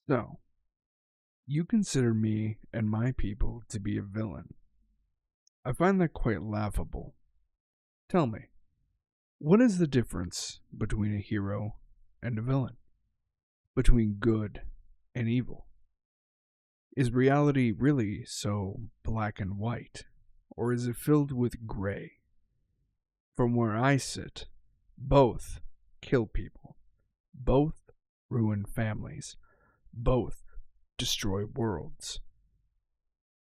So, you consider me and my people to be a villain. I find that quite laughable. Tell me, what is the difference between a hero and a villain? Between good and evil? Is reality really so black and white? Or is it filled with gray? From where I sit, both kill people. Both ruin families. Both destroy worlds.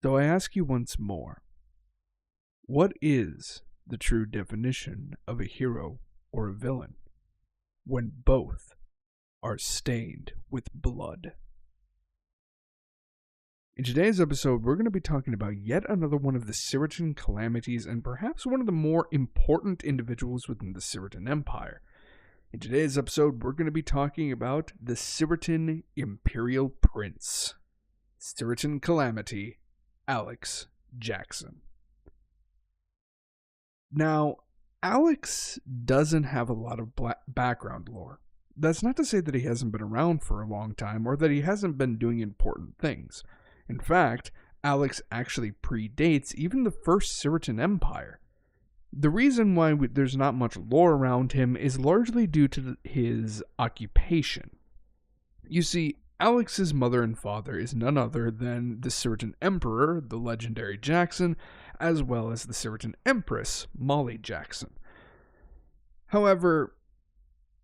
So I ask you once more, what is the true definition of a hero or a villain when both are stained with blood? In today's episode, we're going to be talking about yet another one of the Cyratin calamities and perhaps one of the more important individuals within the Cyratin Empire. In today's episode, we're going to be talking about the Cyratin Imperial Prince, Cyratin Calamity, Alex Jackson. Now, Alex doesn't have a lot of background lore. That's not to say that he hasn't been around for a long time or that he hasn't been doing important things. In fact, Alex actually predates even the first Cyratin Empire. The reason why there's not much lore around him is largely due to his occupation. You see, Alex's mother and father is none other than the Cyratin Emperor, the legendary Jackson, as well as the Cyratin Empress, Molly Jackson. However,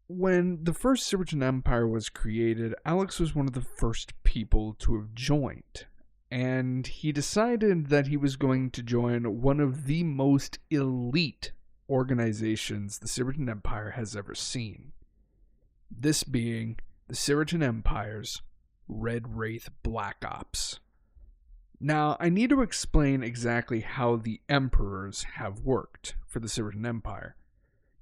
when the first Cyratin Empire was created, Alex was one of the first people to have joined. And he decided that he was going to join one of the most elite organizations the Cyratin Empire has ever seen. This being the Cyratin Empire's Red Wraith Black Ops. Now, I need to explain exactly how the Emperors have worked for the Cyratin Empire.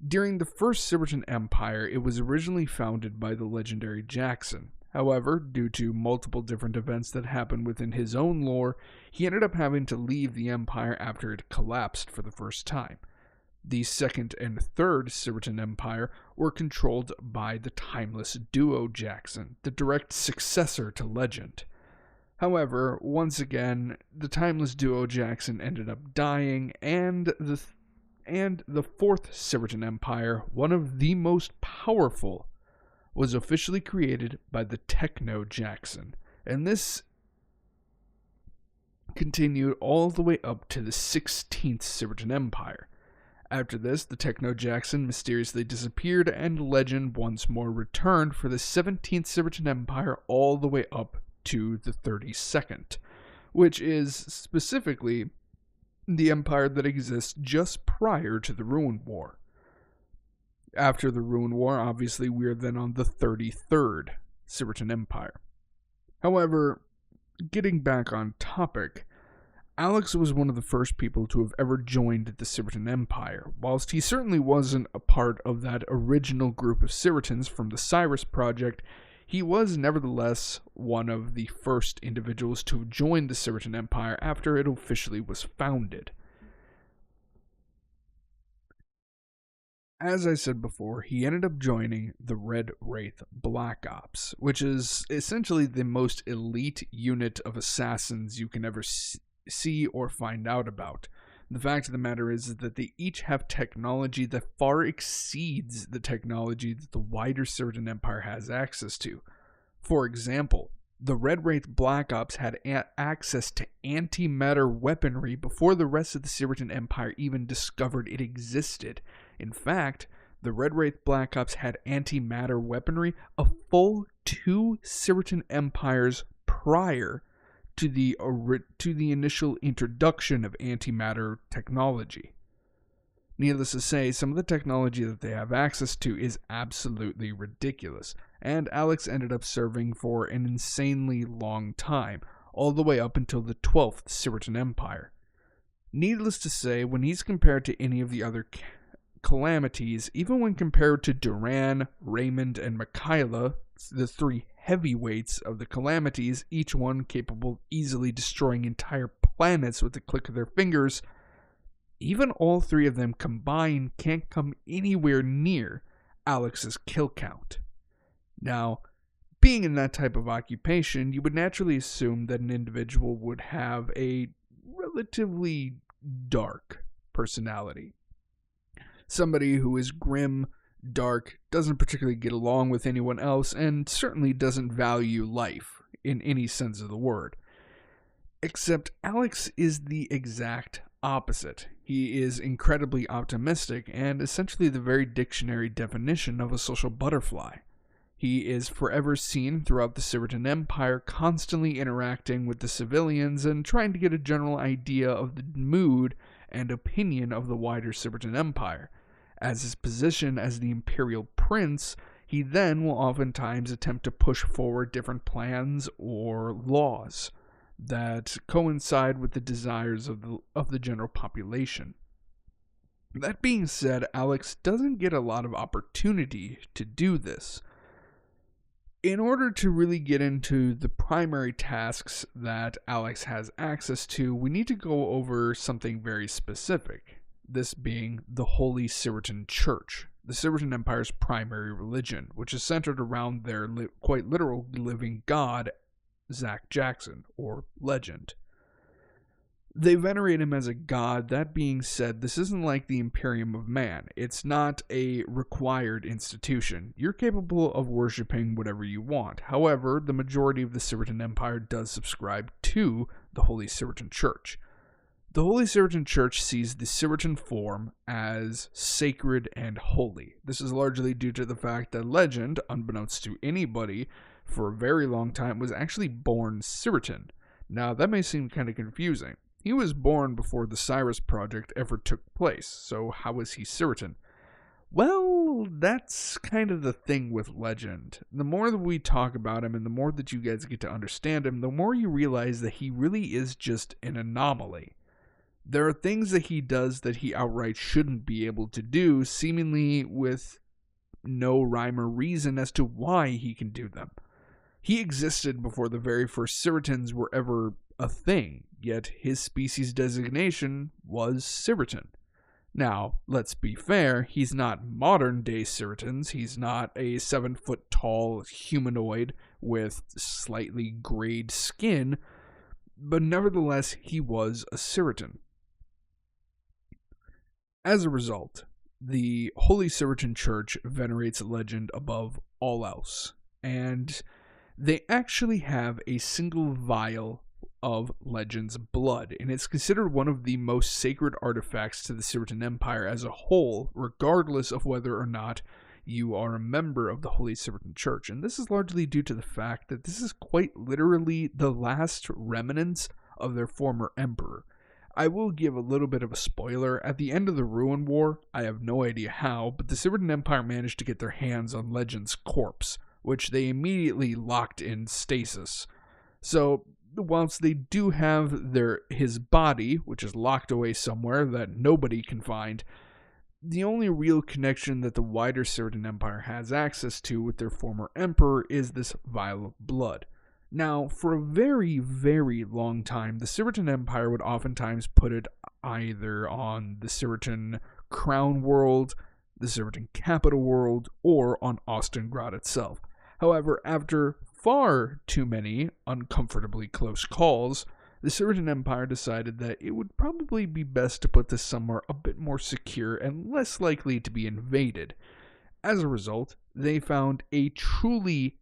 During the first Cyratin Empire, it was originally founded by the legendary Jackson. However, due to multiple different events that happened within his own lore, he ended up having to leave the Empire after it collapsed for the first time. The second and third Cyratin Empire were controlled by the timeless duo Jackson, the direct successor to Legend. However, once again, the timeless duo Jackson ended up dying, and the fourth Cyratin Empire, one of the most powerful, was officially created by the Techno Jackson, and this continued all the way up to the 16th Cyratin Empire. After this, the Techno Jackson mysteriously disappeared, and Legend once more returned for the 17th Cyratin Empire all the way up to the 32nd, which is specifically the empire that exists just prior to the Ruin War. After the Ruin War, obviously, we are then on the 33rd Cyratin Empire. However, getting back on topic, Alex was one of the first people to have ever joined the Cyratin Empire. Whilst he certainly wasn't a part of that original group of Cyratins from the Cyrus Project, he was nevertheless one of the first individuals to join the Cyratin Empire after it officially was founded. As I said before, he ended up joining the Red Wraith Black Ops, which is essentially the most elite unit of assassins you can ever see or find out about. The fact of the matter is that they each have technology that far exceeds the technology that the wider Cyratin Empire has access to. For example, the Red Wraith Black Ops had access to antimatter weaponry before the rest of the Cyratin Empire even discovered it existed. In fact, the Red Wraith Black Ops had antimatter weaponry a full 2 Cyratin Empires prior to the initial introduction of antimatter technology. Needless to say, some of the technology that they have access to is absolutely ridiculous, and Alex ended up serving for an insanely long time, all the way up until the 12th Cyratin Empire. Needless to say, when he's compared to any of the other calamities, even when compared to Duran, Raymond, and Mikaela, the 3 heavyweights of the calamities, each one capable of easily destroying entire planets with the click of their fingers, even all 3 of them combined can't come anywhere near Alex's kill count. Now, Being in that type of occupation, you would naturally assume that an individual would have a relatively dark personality. Somebody who is grim, dark, doesn't particularly get along with anyone else, and certainly doesn't value life in any sense of the word. Except Alex is the exact opposite. He is incredibly optimistic and essentially the very dictionary definition of a social butterfly. He is forever seen throughout the Cyratin Empire, constantly interacting with the civilians and trying to get a general idea of the mood and opinion of the wider Cyratin Empire. As his position as the Imperial Prince, he then will oftentimes attempt to push forward different plans or laws that coincide with the desires of the general population. That being said, Alex doesn't get a lot of opportunity to do this. In order to really get into the primary tasks that Alex has access to, we need to go over something very specific, this being the Holy Cyratin Church, the Cyratin Empire's primary religion, which is centered around their quite literal living god, Zach Jackson, or Legend. They venerate him as a god. That being said, this isn't like the Imperium of Man. It's not a required institution. You're capable of worshipping whatever you want. However, the majority of the Cyratin Empire does subscribe to the Holy Cyratin Church. The Holy Cyratin Church sees the Cyratin form as sacred and holy. This is largely due to the fact that Legend, unbeknownst to anybody, for a very long time was actually born Cyratin. Now, that may seem kind of confusing. He was born before the Cyrus Project ever took place, so how is he Cyratin? Well, that's kind of the thing with Legend. The more that we talk about him and the more that you guys get to understand him, the more you realize that he really is just an anomaly. There are things that he does that he outright shouldn't be able to do, seemingly with no rhyme or reason as to why he can do them. He existed before the very first Cyratins were ever a thing, yet his species designation was Cyratin. Now, let's be fair, he's not modern-day Cyratins. He's not a 7-foot-tall humanoid with slightly grayed skin, but nevertheless, he was a Cyratin. As a result, the Holy Cyratin Church venerates Legend above all else, and they actually have a single vial of Legend's blood, and it's considered one of the most sacred artifacts to the Cyratin Empire as a whole, regardless of whether or not you are a member of the Holy Cyratin Church. And this is largely due to the fact that this is quite literally the last remnants of their former emperor. I will give a little bit of a spoiler. At the end of the Ruin War, I have no idea how, but the Cyratin Empire managed to get their hands on Legend's corpse, which they immediately locked in stasis. So, whilst they do have his body, which is locked away somewhere that nobody can find, the only real connection that the wider Cyratin Empire has access to with their former emperor is this vial of blood. Now, for a very, very long time, the Cyratin Empire would oftentimes put it either on the Cyratin Crown World, the Cyratin Capital World, or on Ostengrad itself. However, after far too many uncomfortably close calls, the Cyratin Empire decided that it would probably be best to put this somewhere a bit more secure and less likely to be invaded. As a result, they found a truly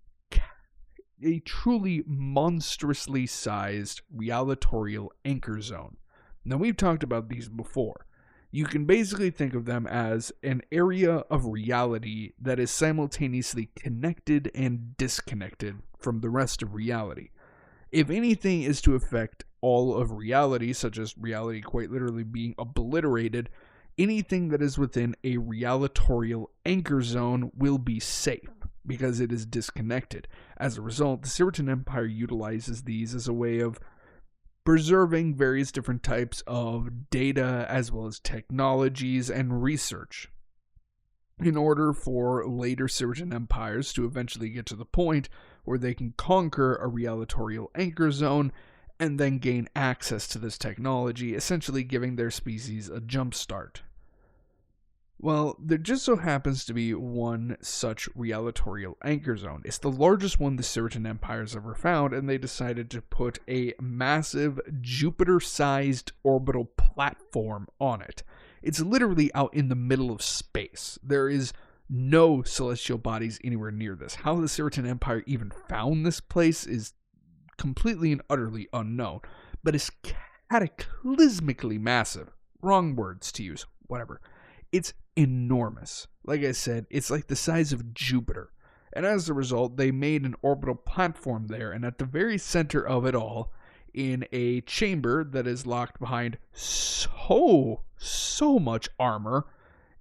monstrously sized realitorial anchor zone. Now, we've talked about these before. You can basically think of them as an area of reality that is simultaneously connected and disconnected from the rest of reality. If anything is to affect all of reality, such as reality quite literally being obliterated, anything that is within a realitorial anchor zone will be safe, because it is disconnected. As a result, the Cyratin Empire utilizes these as a way of preserving various different types of data as well as technologies and research in order for later Cyratin empires to eventually get to the point where they can conquer a realitorial anchor zone and then gain access to this technology, essentially giving their species a jump start. Well, there just so happens to be one such realitorial anchor zone. It's the largest one the Cyratin Empire has ever found, and they decided to put a massive Jupiter-sized orbital platform on it. It's literally out in the middle of space. There is no celestial bodies anywhere near this. How the Cyratin Empire even found this place is completely and utterly unknown, but it's cataclysmically massive. Wrong words to use, whatever. It's enormous. Like I said, it's like the size of Jupiter. And as a result, they made an orbital platform there, and at the very center of it all, in a chamber that is locked behind so much armor,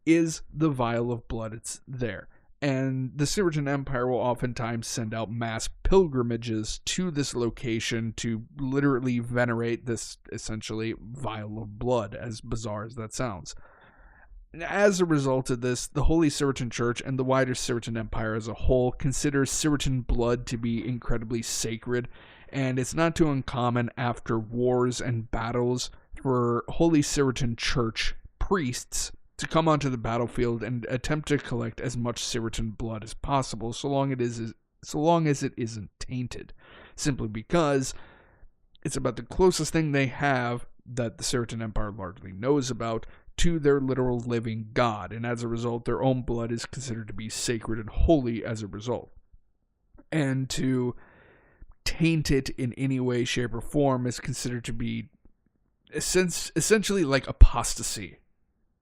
is the vial of blood. It's there. And the Cyratin Empire will oftentimes send out mass pilgrimages to this location to literally venerate this, essentially, vial of blood, as bizarre as that sounds. As a result of this, the Holy Cyratin Church and the wider Cyratin Empire as a whole considers Cyratin blood to be incredibly sacred, and it's not too uncommon after wars and battles for Holy Cyratin Church priests to come onto the battlefield and attempt to collect as much Cyratin blood as possible, so long as it isn't tainted, simply because it's about the closest thing they have that the Cyratin Empire largely knows about to their literal living god, and as a result, their own blood is considered to be sacred and holy as a result. And to taint it in any way, shape, or form is considered to be essentially like apostasy.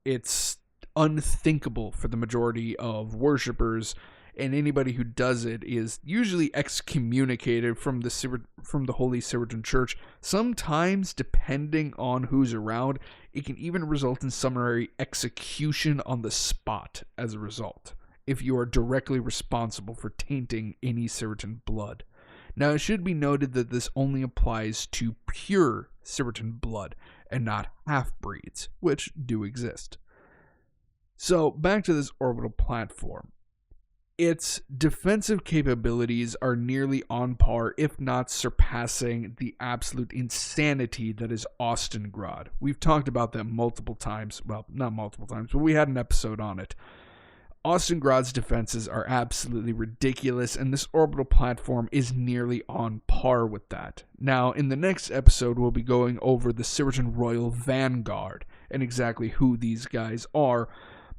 It's unthinkable for the majority of worshippers, and anybody who does it is usually excommunicated from the Holy Cyratin Church. Sometimes, depending on who's around, it can even result in summary execution on the spot as a result, if you are directly responsible for tainting any Cyratin blood. Now, it should be noted that this only applies to pure Cyratin blood, and not half-breeds, which do exist. So, back to this orbital platform. Its defensive capabilities are nearly on par, if not surpassing, the absolute insanity that is Austengrad. We've talked about that multiple times. Well, not multiple times, but we had an episode on it. Austengrad's defenses are absolutely ridiculous, and this orbital platform is nearly on par with that. Now, in the next episode, we'll be going over the Cyratin Royal Vanguard and exactly who these guys are.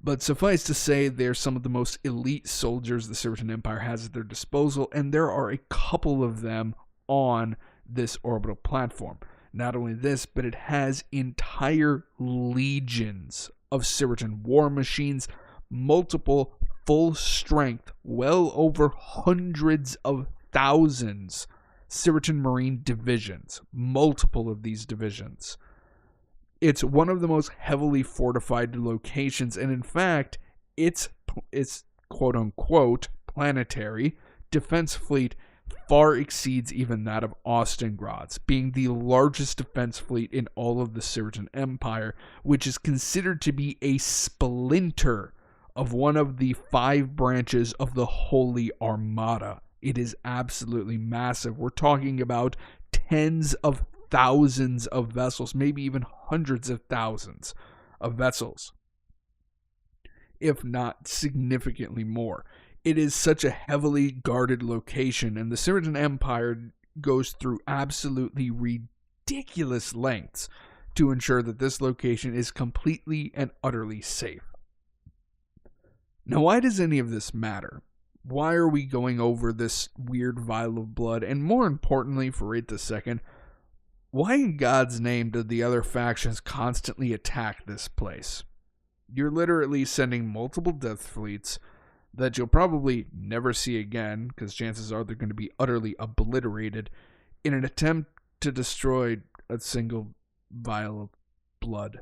But suffice to say, they're some of the most elite soldiers the Cyratin Empire has at their disposal, and there are a couple of them on this orbital platform. Not only this, but it has entire legions of Cyratin war machines, multiple full-strength, well over hundreds of thousands Cyratin Marine divisions, multiple of these divisions. It's one of the most heavily fortified locations, and in fact, its quote-unquote planetary defense fleet far exceeds even that of Austengrad's, being the largest defense fleet in all of the Cyratin Empire, which is considered to be a splinter of one of the 5 branches of the Holy Armada. It is absolutely massive. We're talking about tens of thousands of vessels, maybe even hundreds of thousands of vessels, if not significantly more. It is such a heavily guarded location, and the Cyratin Empire goes through absolutely ridiculous lengths to ensure that this location is completely and utterly safe. Now, why does any of this matter? Why are we going over this weird vial of blood? And more importantly, for right this second, why in God's name did the other factions constantly attack this place? You're literally sending multiple death fleets that you'll probably never see again, because chances are they're going to be utterly obliterated, in an attempt to destroy a single vial of blood.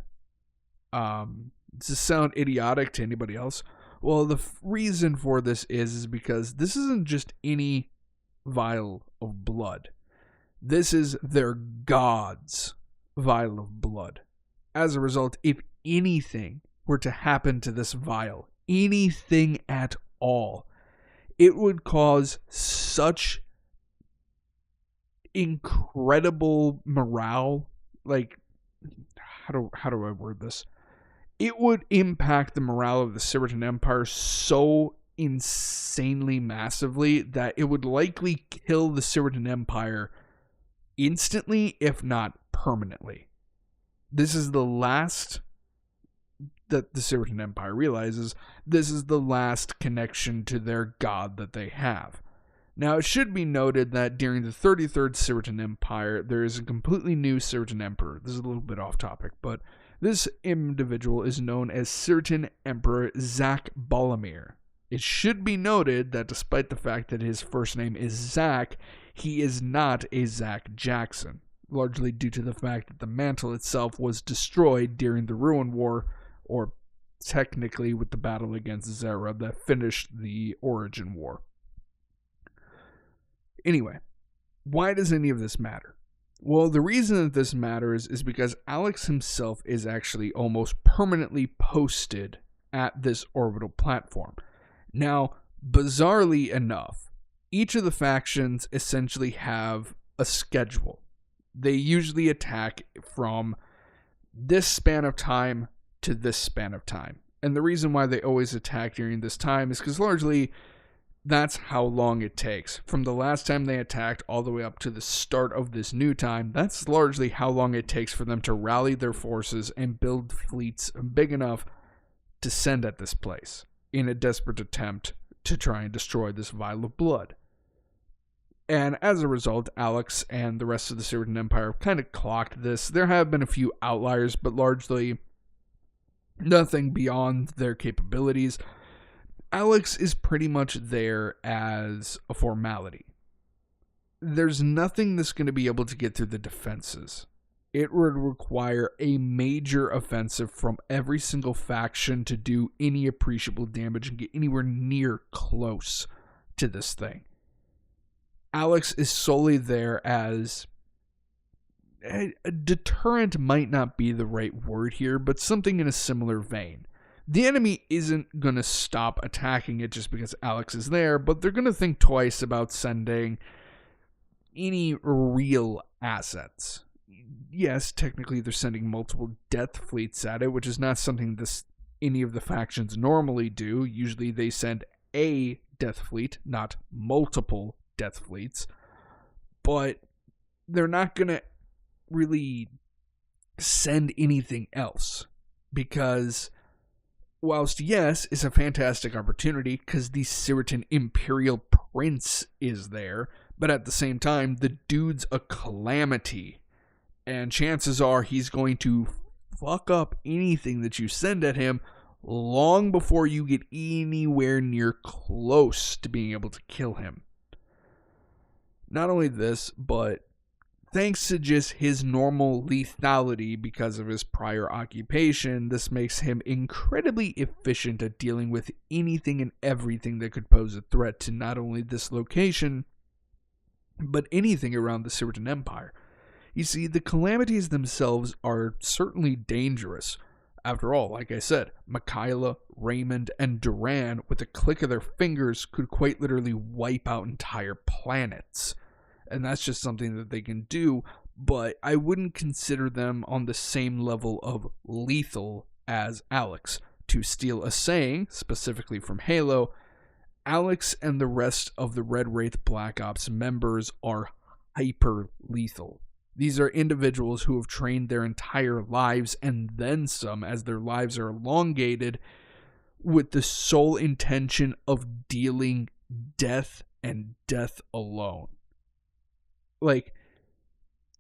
Does this sound idiotic to anybody else? Well, the reason for this is because this isn't just any vial of blood. This is their god's vial of blood. As a result, if anything were to happen to this vial, anything at all, it would cause such incredible morale. Like, how do I word this? it would impact the morale of the Cyratin Empire so insanely massively that it would likely kill the Cyratin Empire instantly, if not permanently. This is the last that the Cyratin Empire realizes. This is the last connection to their god that they have. Now, it should be noted that during the 33rd Cyratin Empire, there is a completely new Cyratin Emperor. This is a little bit off topic, but this individual is known as Cyratin Emperor Zach Balamir. It should be noted that despite the fact that his first name is Zach, he is not a Zach Jackson, largely due to the fact that the mantle itself was destroyed during the Ruin War, or technically with the battle against Zera that finished the Origin War. Anyway, why does any of this matter? Well, the reason that this matters is because Alex himself is actually almost permanently posted at this orbital platform. Now, bizarrely enough, each of the factions essentially have a schedule. They usually attack from this span of time to this span of time. And the reason why they always attack during this time is because largely that's how long it takes. From the last time they attacked all the way up to the start of this new time, that's largely how long it takes for them to rally their forces and build fleets big enough to send at this place in a desperate attempt to try and destroy this vial of blood. And as a result, Alex and the rest of the Cyratin Empire have kind of clocked this. There have been a few outliers, but largely nothing beyond their capabilities. Alex is pretty much there as a formality. There's nothing that's going to be able to get through the defenses. It would require a major offensive from every single faction to do any appreciable damage and get anywhere near close to this thing. Alex is solely there as a deterrent, might not be the right word here, but something in a similar vein. The enemy isn't going to stop attacking it just because Alex is there, but they're going to think twice about sending any real assets. Yes, technically they're sending multiple death fleets at it, which is not something any of the factions normally do. Usually they send a death fleet, not multiple death fleets. But they're not going to really send anything else, because whilst yes, it's a fantastic opportunity because the Cyratin Imperial Prince is there, but at the same time, the dude's a calamity. And chances are he's going to fuck up anything that you send at him long before you get anywhere near close to being able to kill him. Not only this, but thanks to just his normal lethality because of his prior occupation, this makes him incredibly efficient at dealing with anything and everything that could pose a threat to not only this location, but anything around the Cyratin Empire. You see, the calamities themselves are certainly dangerous. After all, like I said, Mikaela, Raymond, and Duran, with a click of their fingers, could quite literally wipe out entire planets. And that's just something that they can do, but I wouldn't consider them on the same level of lethal as Alex. To steal a saying, specifically from Halo, Alex and the rest of the Red Wraith Black Ops members are hyper-lethal. These are individuals who have trained their entire lives and then some, as their lives are elongated, with the sole intention of dealing death and death alone. Like,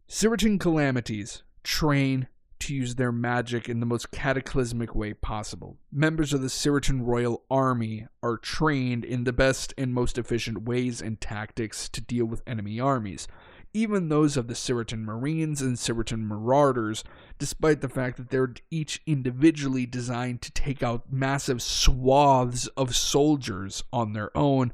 Cyratin calamities train to use their magic in the most cataclysmic way possible. Members of the Cyratin Royal Army are trained in the best and most efficient ways and tactics to deal with enemy armies. Even those of the Cyratin Marines and Cyratin Marauders, despite the fact that they're each individually designed to take out massive swaths of soldiers on their own,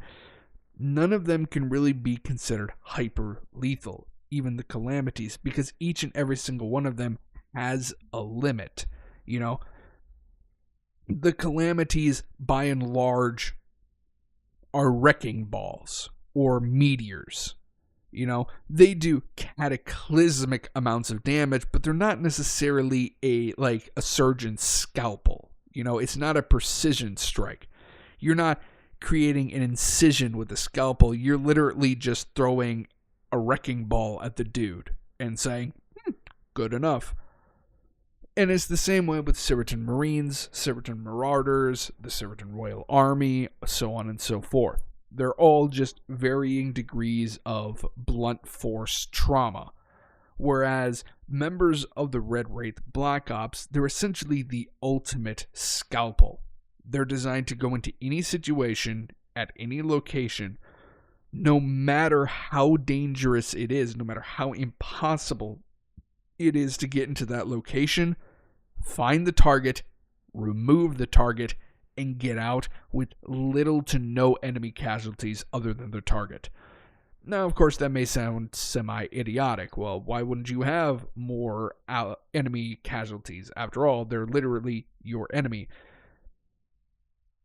none of them can really be considered hyper-lethal, even the calamities, because each and every single one of them has a limit. You know, the calamities, by and large, are wrecking balls or meteors. They do cataclysmic amounts of damage, but they're not necessarily a surgeon's scalpel. It's not a precision strike. You're not creating an incision with a scalpel. You're literally just throwing a wrecking ball at the dude and saying, good enough. And it's the same way with Cyratin Marines, Cyratin Marauders, the Cyratin Royal Army, so on and so forth. They're all just varying degrees of blunt force trauma. Whereas members of the Red Wraith Black Ops, they're essentially the ultimate scalpel. They're designed to go into any situation, at any location, no matter how dangerous it is, no matter how impossible it is to get into that location, find the target, remove the target, and get out with little to no enemy casualties other than their target. Now, of course, that may sound semi-idiotic. Well, why wouldn't you have more enemy casualties? After all, they're literally your enemy.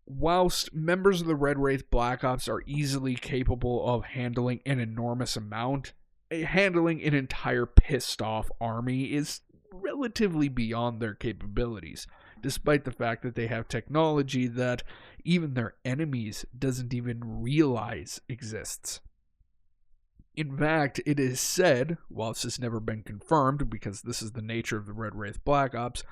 Whilst members of the Red Wraith Black Ops are easily capable of handling an enormous amount, handling an entire pissed-off army is relatively beyond their capabilities, despite the fact that they have technology that even their enemies doesn't even realize exists. In fact, it is said, whilst it's never been confirmed, because this is the nature of the Red Wraith Black Ops,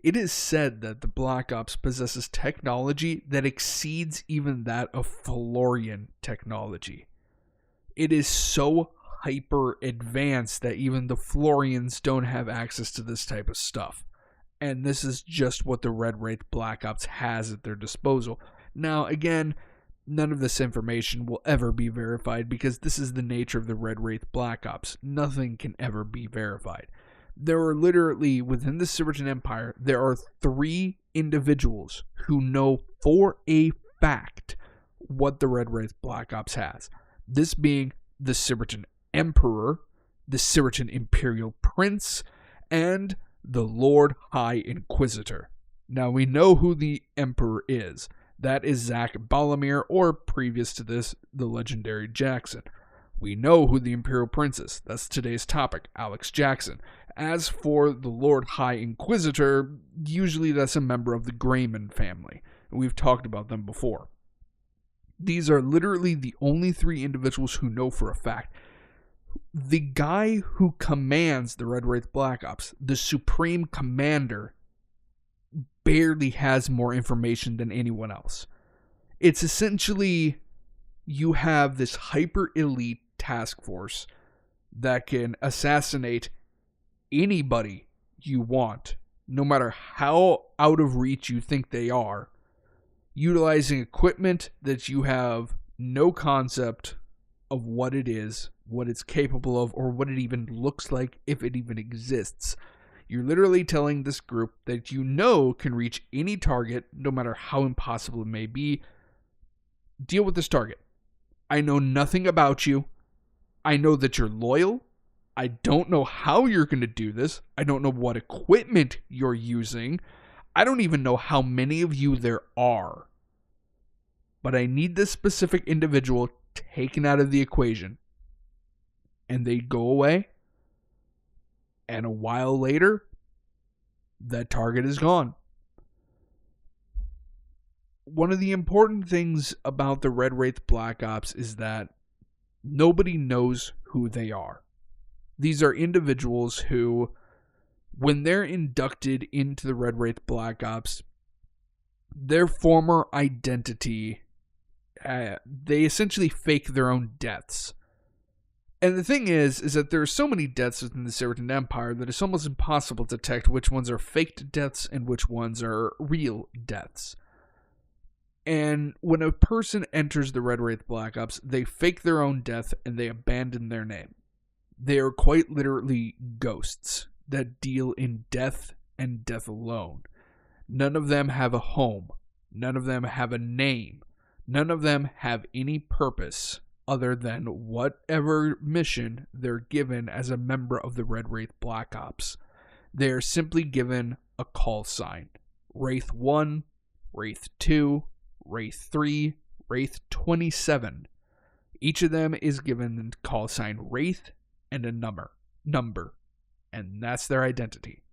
it is said that the Black Ops possesses technology that exceeds even that of Florian technology. It is so hyper advanced that even the Florians don't have access to this type of stuff. And this is just what the Red Wraith Black Ops has at their disposal. Now, again, none of this information will ever be verified because this is the nature of the Red Wraith Black Ops. Nothing can ever be verified. There are literally, within the Cyratin Empire, there are 3 individuals who know for a fact what the Red Wraith Black Ops has. This being the Cyratin Emperor, the Cyratin Imperial Prince, and the Lord High Inquisitor. Now, we know who the Emperor is. That is Zach Balamir, or previous to this, the legendary Jackson. We know who the Imperial Prince is. That's today's topic, Alex Jackson. As for the Lord High Inquisitor, usually that's a member of the Greyman family. We've talked about them before. These are literally the only 3 individuals who know for a fact. The guy who commands the Red Wraith Black Ops, the Supreme Commander, barely has more information than anyone else. It's essentially, you have this hyper elite task force that can assassinate anybody you want, no matter how out of reach you think they are, utilizing equipment that you have no concept of what it is, what it's capable of, or what it even looks like, if it even exists. You're literally telling this group that you know can reach any target, no matter how impossible it may be. Deal with this target. I know nothing about you. I know that you're loyal. I don't know how you're going to do this. I don't know what equipment you're using. I don't even know how many of you there are. But I need this specific individual taken out of the equation. And they go away. And a while later, that target is gone. One of the important things about the Red Wraith Black Ops is that nobody knows who they are. These are individuals who, when they're inducted into the Red Wraith Black Ops, their former identity, they essentially fake their own deaths. And the thing is that there are so many deaths within the Cyratin Empire that it's almost impossible to detect which ones are faked deaths and which ones are real deaths. And when a person enters the Red Wraith Black Ops, they fake their own death and they abandon their name. They are quite literally ghosts that deal in death and death alone. None of them have a home. None of them have a name. None of them have any purpose other than whatever mission they're given as a member of the Red Wraith Black Ops. They are simply given a call sign. Wraith 1, Wraith 2, Wraith 3, Wraith 27. Each of them is given the call sign Wraith and a number, and that's their identity.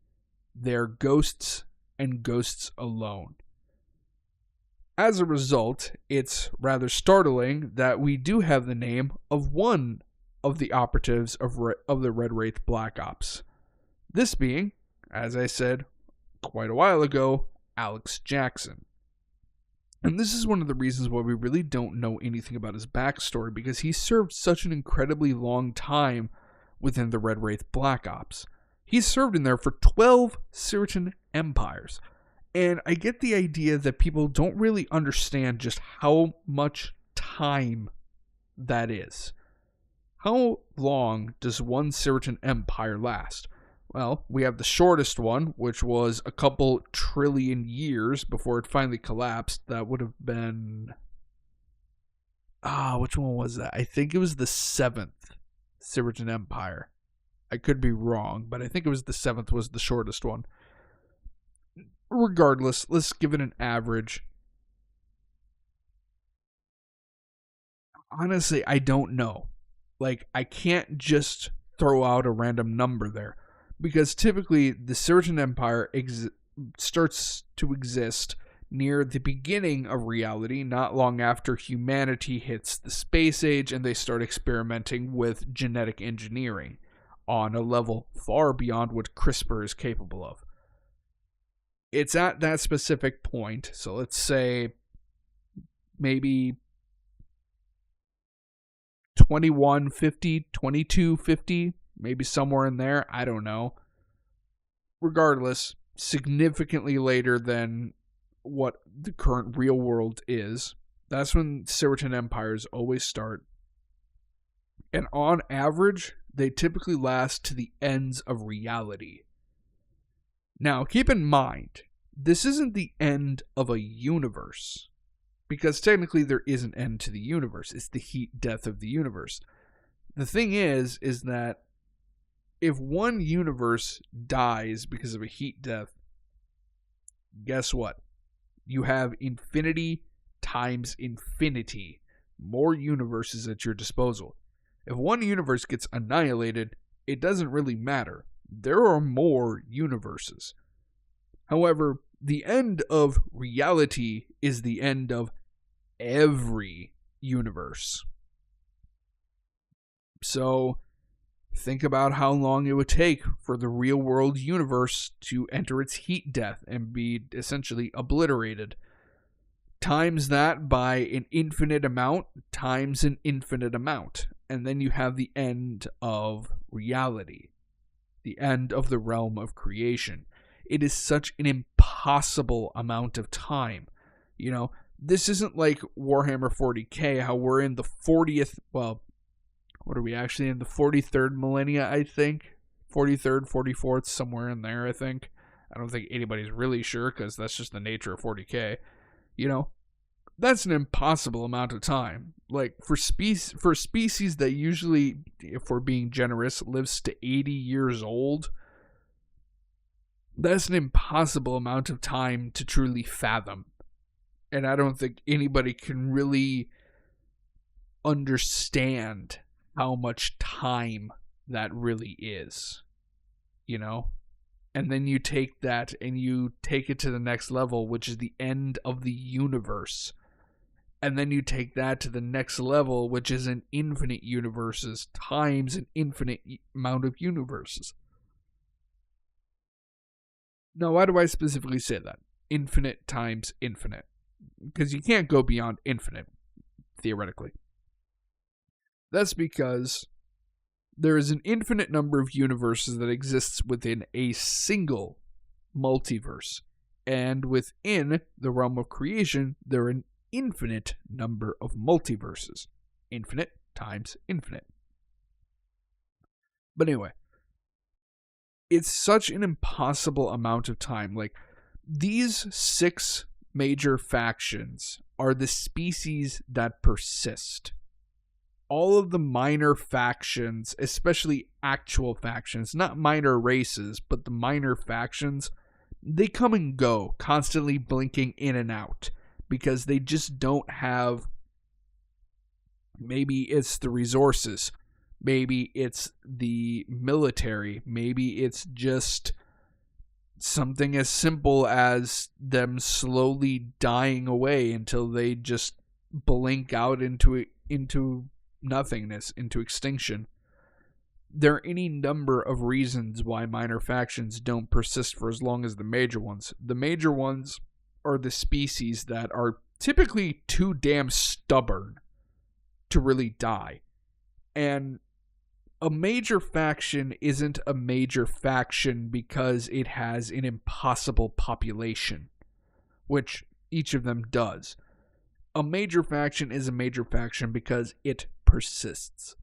They're ghosts and ghosts alone. As a result, it's rather startling that we do have the name of one of the operatives of the Red Wraith Black Ops. This being, as I said quite a while ago, Alex Jackson. And this is one of the reasons why we really don't know anything about his backstory, because he served such an incredibly long time within the Red Wraith Black Ops. He served in there for 12 Cyratin empires. And I get the idea that people don't really understand just how much time that is. How long does one Cyratin empire last? Well, we have the shortest one, which was a couple trillion years before it finally collapsed. That would have been... which one was that? I think it was the 7th Cyratin Empire. I could be wrong, but I think it was the 7th was the shortest one. Regardless, let's give it an average. Honestly, I don't know. I can't just throw out a random number there. Because typically, the Cyratin Empire starts to exist near the beginning of reality, not long after humanity hits the space age and they start experimenting with genetic engineering on a level far beyond what CRISPR is capable of. It's at that specific point, so let's say maybe 2150, 2250, maybe somewhere in there, I don't know. Regardless, significantly later than what the current real world is. That's when Cyratin empires always start. And on average, they typically last to the ends of reality. Now, keep in mind, this isn't the end of a universe. Because technically there is an end to the universe. It's the heat death of the universe. The thing is that if one universe dies because of a heat death, guess what? You have infinity times infinity. More universes at your disposal. If one universe gets annihilated, it doesn't really matter. There are more universes. However, the end of reality is the end of every universe. So, think about how long it would take for the real world universe to enter its heat death and be essentially obliterated. Times that by an infinite amount, times an infinite amount. And then you have the end of reality. The end of the realm of creation. It is such an impossible amount of time. You know, this isn't like Warhammer 40k, how we're in the 40th, well, what are we actually in? The 43rd millennia, I think. 43rd, 44th, somewhere in there, I think. I don't think anybody's really sure, because that's just the nature of 40k. You know, that's an impossible amount of time. Like, for species that usually, if we're being generous, lives to 80 years old, that's an impossible amount of time to truly fathom. And I don't think anybody can really understand how much time that really is. You know? And then you take that and you take it to the next level, which is the end of the universe. And then you take that to the next level, which is an infinite universes times an infinite amount of universes. Now, why do I specifically say that? Infinite times infinite. Because you can't go beyond infinite, theoretically. That's because there is an infinite number of universes that exists within a single multiverse. And within the realm of creation, there are an infinite number of multiverses. Infinite times infinite. But anyway, it's such an impossible amount of time. Like, these 6 major factions are the species that persist. All of the minor factions, especially actual factions, not minor races, but the minor factions, they come and go, constantly blinking in and out, because they just don't have Maybe it's the resources. Maybe it's the military. Maybe it's just something as simple as them slowly dying away until they just blink out into nothingness, into extinction. There are any number of reasons why minor factions don't persist for as long as the major ones. The major ones are the species that are typically too damn stubborn to really die. And a major faction isn't a major faction because it has an impossible population, which each of them does. A major faction is a major faction because it persists.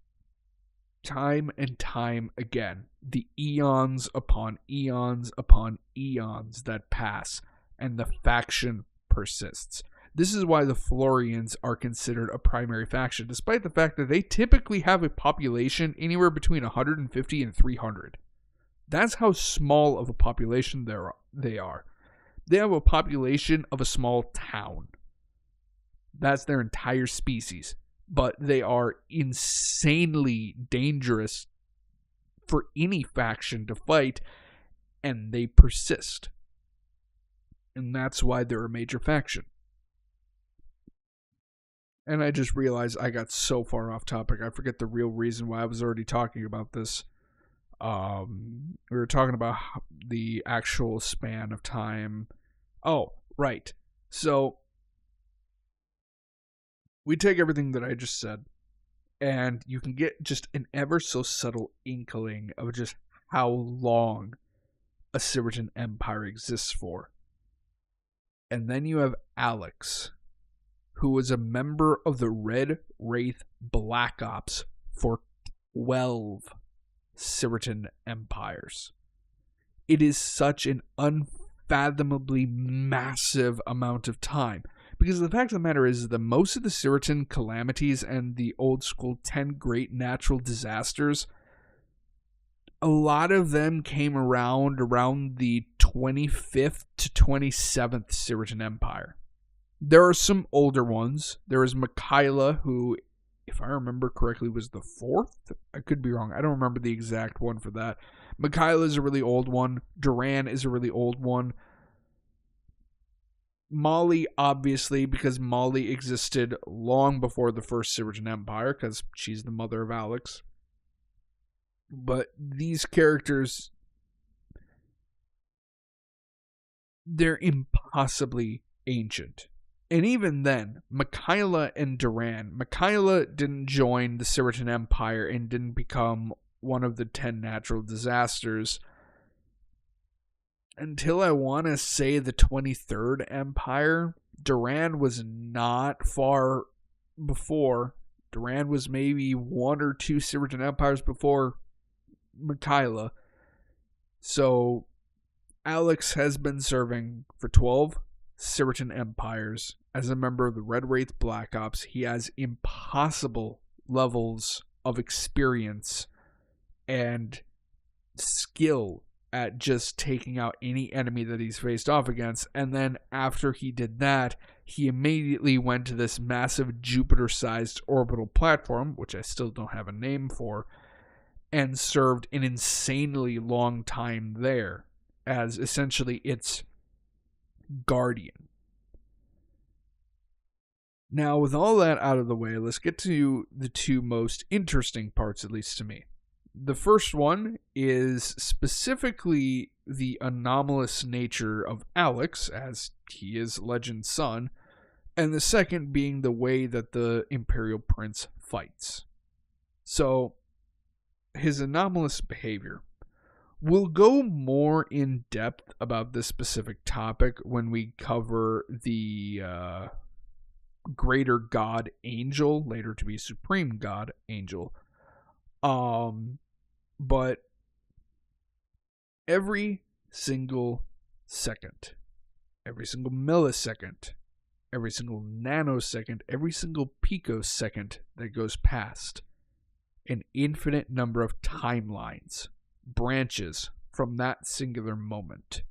Time and time again, the eons upon eons upon eons that pass, and the faction persists. This is why the Florians are considered a primary faction, despite the fact that they typically have a population anywhere between 150 and 300. That's how small of a population they are. They have a population of a small town. That's their entire species. But they are insanely dangerous for any faction to fight, and they persist. And that's why they're a major faction. And I just realized I got so far off topic. I forget the real reason why I was already talking about this. We were talking about the actual span of time. Oh, right. So, we take everything that I just said, and you can get just an ever so subtle inkling of just how long a Cyratin Empire exists for. And then you have Alex, who was a member of the Red Wraith Black Ops for 12 Cyratin Empires. It is such an unfathomably massive amount of time. Because the fact of the matter is that most of the Cyratin calamities and the old school 10 great natural disasters, a lot of them came around the 25th to 27th Cyratin Empire. There are some older ones. There is Mikhaila, who, if I remember correctly, was the 4th. I could be wrong. I don't remember the exact one for that. Mikhaila is a really old one. Duran is a really old one. Molly, obviously, because Molly existed long before the first Cyratin Empire, because she's the mother of Alex. But these characters, they're impossibly ancient. And even then, Mikhaila and Duran, Mikhaila didn't join the Cyratin Empire and didn't become one of the 10 natural disasters until I want to say the 23rd Empire. Duran was not far before. Duran was maybe 1 or 2 Cyratin Empires before Mikhaila. So Alex has been serving for 12 Cyratin Empires as a member of the Red Wraith Black Ops. He has impossible levels of experience and skill at just taking out any enemy that he's faced off against. And then after he did that, he immediately went to this massive Jupiter-sized orbital platform, which I still don't have a name for, and served an insanely long time there as essentially its guardian. Now, with all that out of the way, let's get to the two most interesting parts, at least to me. The first one is specifically the anomalous nature of Alex, as he is Legend's son, and the second being the way that the Imperial Prince fights. So, his anomalous behavior. We'll go more in depth about this specific topic when we cover the Greater God Angel, later to be Supreme God Angel. But every single second, every single millisecond, every single nanosecond, every single picosecond that goes past, an infinite number of timelines branches from that singular moment.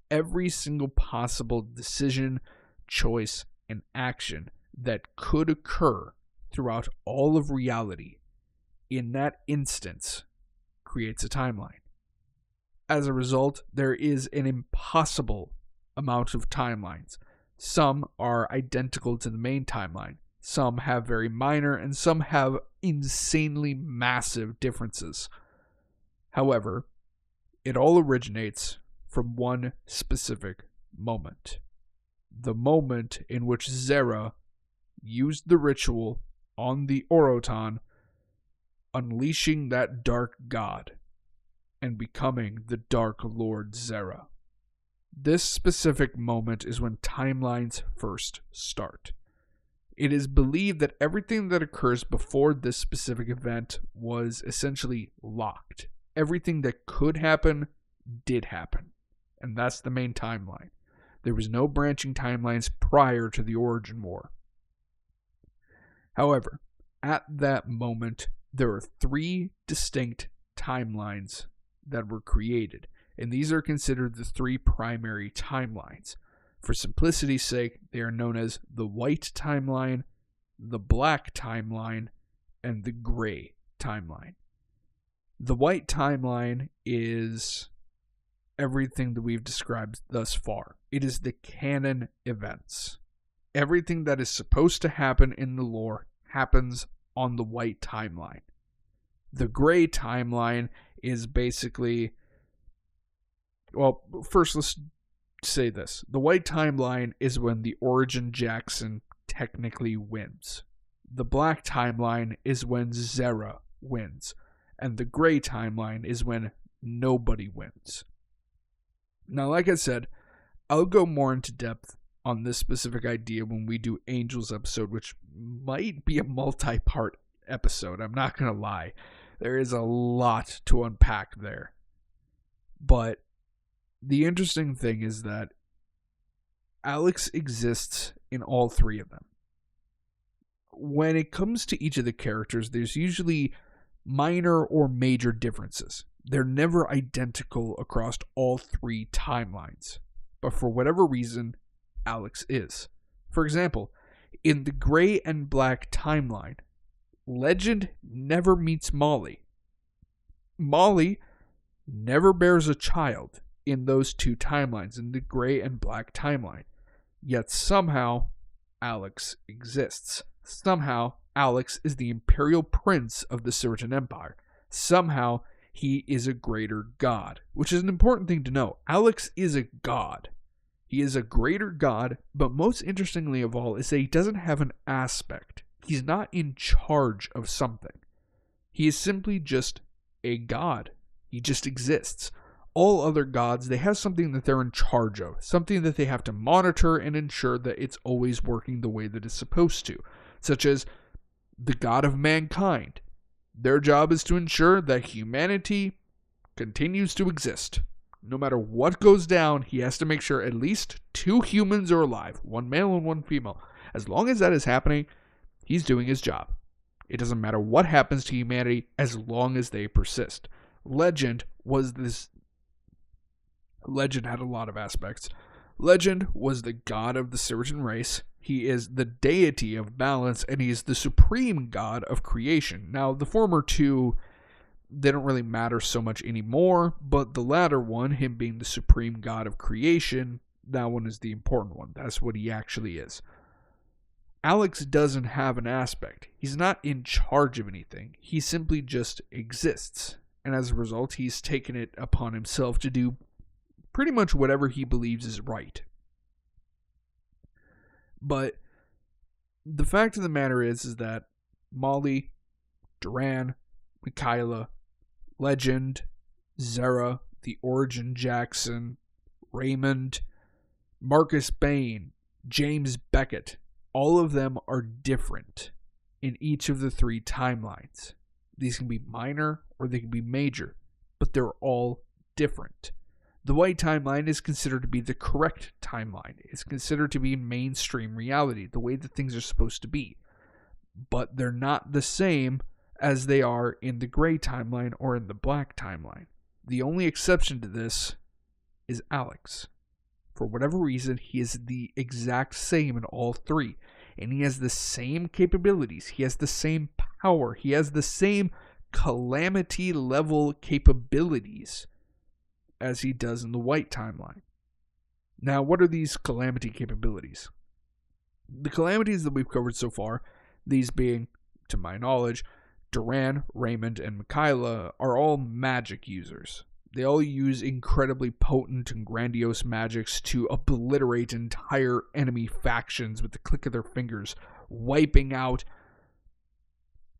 Every single possible decision, choice, and action that could occur throughout all of reality in that instance creates a timeline. As a result, there is an impossible amount of timelines. Some are identical to the main timeline. Some have very minor, and some have insanely massive differences. However, it all originates from one specific moment. The moment in which Zera used the ritual on the Oroton, unleashing that dark god and becoming the Dark Lord Zera. This specific moment is when timelines first start. It is believed that everything that occurs before this specific event was essentially locked. Everything that could happen did happen. And that's the main timeline. There was no branching timelines prior to the Origin War. However, at that moment, there are 3 distinct timelines that were created, and these are considered the 3 primary timelines. For simplicity's sake, they are known as the white timeline, the black timeline, and the gray timeline. The white timeline is everything that we've described thus far. It is the canon events. Everything that is supposed to happen in the lore happens on the white timeline. The gray timeline is basically, well, first let's say this. The white timeline is when the Origin Jackson technically wins. The black timeline is when Zera wins. And the gray timeline is when nobody wins. Now, like I said, I'll go more into depth on this specific idea when we do Angels episode, which might be a multi-part episode. I'm not going to lie. There is a lot to unpack there. But the interesting thing is that Alex exists in all 3 of them. When it comes to each of the characters, there's usually minor or major differences. They're never identical across all 3 timelines. But for whatever reason, Alex is. For example, in the gray and black timeline, Legend never meets Molly. Molly never bears a child in those 2 timelines, in the gray and black timeline. Yet somehow, Alex exists. Somehow, Alex is the Imperial Prince of the Cyratin Empire. Somehow, he is a greater god, which is an important thing to know. Alex is a god. He is a greater god, but most interestingly of all is that he doesn't have an aspect. He's not in charge of something. He is simply just a god. He just exists. All other gods, they have something that they're in charge of, something that they have to monitor and ensure that it's always working the way that it's supposed to, such as the god of mankind. Their job is to ensure that humanity continues to exist. No matter what goes down, he has to make sure at least 2 humans are alive, 1 male and 1 female. As long as that is happening, he's doing his job. It doesn't matter what happens to humanity as long as they persist. Legend had a lot of aspects. Legend was the god of the Cyratin race. He is the deity of balance, and he is the supreme god of creation. Now, the former 2, they don't really matter so much anymore, but the latter one, him being the supreme god of creation, that one is the important one. That's what he actually is. Alex doesn't have an aspect. He's not in charge of anything. He simply just exists. And as a result, he's taken it upon himself to do pretty much whatever he believes is right. But the fact of the matter is that Molly, Duran, Mikaela, Legend, Zera, the Origin Jackson, Raymond, Marcus Bain, James Beckett, all of them are different in each of the 3 timelines. These can be minor or they can be major, but they're all different. The white timeline is considered to be the correct timeline. It's considered to be mainstream reality, the way that things are supposed to be. But they're not the same as they are in the gray timeline or in the black timeline. The only exception to this is Alex. For whatever reason, he is the exact same in all 3. and he has the same capabilities. He has the same power. He has the same calamity level capabilities as he does in the White timeline. Now, what are these calamity capabilities? The calamities that we've covered so far, these being, to my knowledge, Duran, Raymond, and Mikaela, are all magic users. They all use incredibly potent and grandiose magics to obliterate entire enemy factions with the click of their fingers, wiping out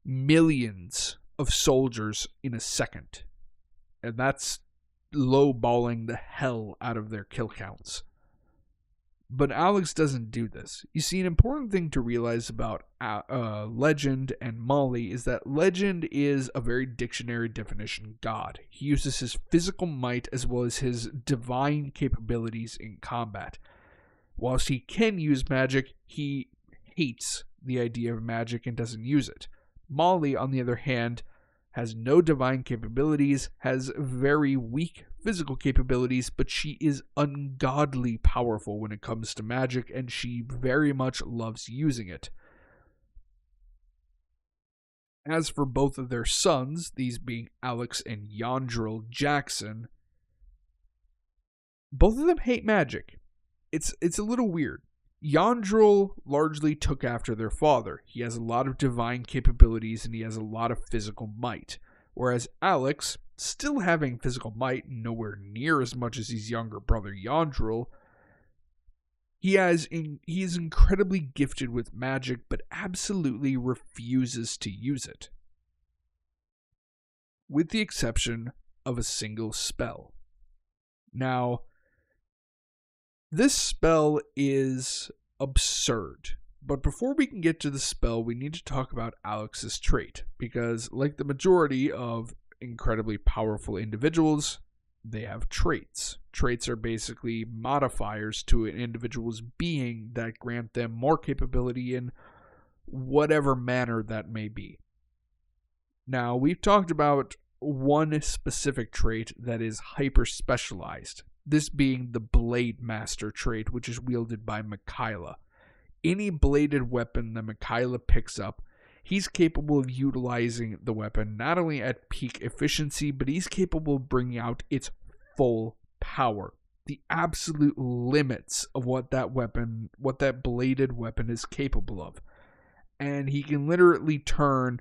millions of soldiers in a second. And that's lowballing the hell out of their kill counts. But Alex doesn't do this. You see, an important thing to realize about Legend and Molly is that Legend is a very dictionary definition god. He uses his physical might as well as his divine capabilities in combat. Whilst he can use magic, he hates the idea of magic and doesn't use it. Molly, on the other hand, has no divine capabilities, has very weak physical capabilities, but she is ungodly powerful when it comes to magic, and she very much loves using it. As for both of their sons, these being Alex and Yandril Jackson, both of them hate magic. It's a little weird. Yandril largely took after their father. He has a lot of divine capabilities and he has a lot of physical might. Whereas Alex, still having physical might, nowhere near as much as his younger brother Yandril, he is incredibly gifted with magic, but absolutely refuses to use it. With the exception of a single spell. Now, this spell is absurd, but before we can get to the spell, we need to talk about Alex's trait, because like the majority of incredibly powerful individuals, they have traits. Traits are basically modifiers to an individual's being that grant them more capability in whatever manner that may be. Now, we've talked about one specific trait that is hyper-specialized, this being the Blade Master trait, which is wielded by Mikaela. Any bladed weapon that Mikaela picks up, he's capable of utilizing the weapon not only at peak efficiency, but he's capable of bringing out its full power. The absolute limits of what that bladed weapon is capable of. And he can literally turn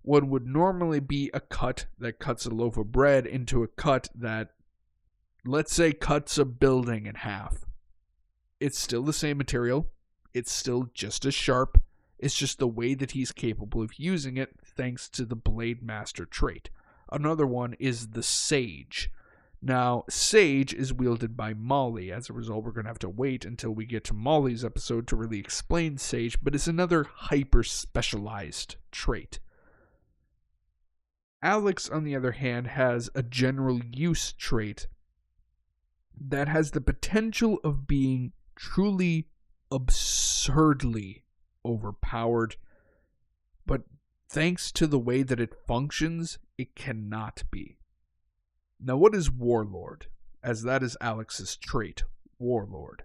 what would normally be a cut that cuts a loaf of bread into a cut that, let's say, cuts a building in half. It's still the same material. It's still just as sharp. It's just the way that he's capable of using it thanks to the Blade Master trait. Another one is the Sage. Now, Sage is wielded by Molly. As a result, we're going to have to wait until we get to Molly's episode to really explain Sage, but it's another hyper-specialized trait. Alex, on the other hand, has a general use trait that has the potential of being truly absurdly overpowered, but thanks to the way that it functions, it cannot be. Now, what is Warlord? As that is Alex's trait, Warlord.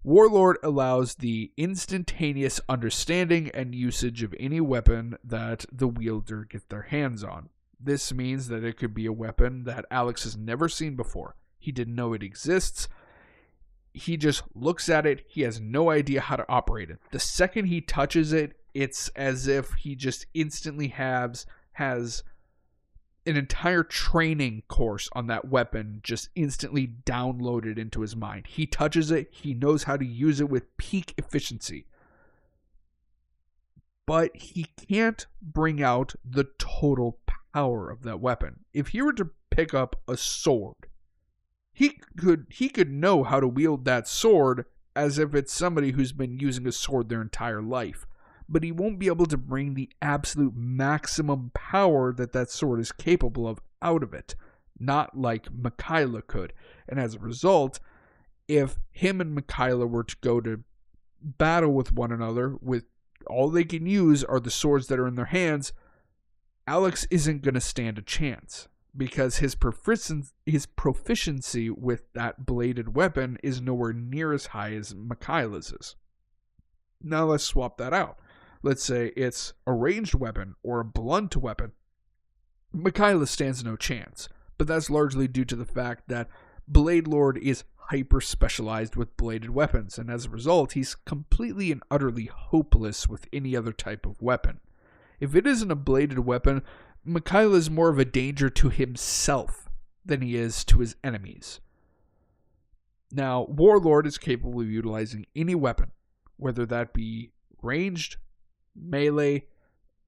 Warlord allows the instantaneous understanding and usage of any weapon that the wielder gets their hands on. This means that it could be a weapon that Alex has never seen before. He didn't know it exists. He just looks at it. He has no idea how to operate it. The second he touches it, it's as if he just instantly has an entire training course on that weapon just instantly downloaded into his mind. He touches it. He knows how to use it with peak efficiency. But he can't bring out the total power of that weapon. If he were to pick up a sword, he could know how to wield that sword as if it's somebody who's been using a sword their entire life. But he won't be able to bring the absolute maximum power that sword is capable of out of it. Not like Mikaela could. And as a result, if him and Mikaela were to go to battle with one another, with all they can use are the swords that are in their hands, Alex isn't going to stand a chance. Because his proficiency with that bladed weapon is nowhere near as high as Mikaela's is. Now let's swap that out. Let's say it's a ranged weapon or a blunt weapon. Michaela stands no chance, but that's largely due to the fact that Blade Lord is hyper specialized with bladed weapons, and as a result, he's completely and utterly hopeless with any other type of weapon. If it isn't a bladed weapon, Michaela is more of a danger to himself than he is to his enemies. Now, Warlord is capable of utilizing any weapon, whether that be ranged, melee,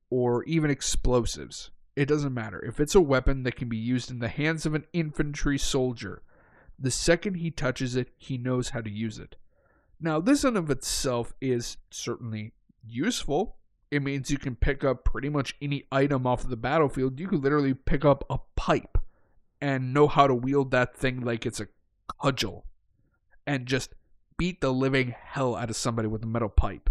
or even explosives. It doesn't matter. If it's a weapon that can be used in the hands of an infantry soldier, the second he touches it, he knows how to use it. Now, this in of itself is certainly useful. It means you can pick up pretty much any item off of the battlefield. You could literally pick up a pipe and know how to wield that thing like it's a cudgel and just beat the living hell out of somebody with a metal pipe.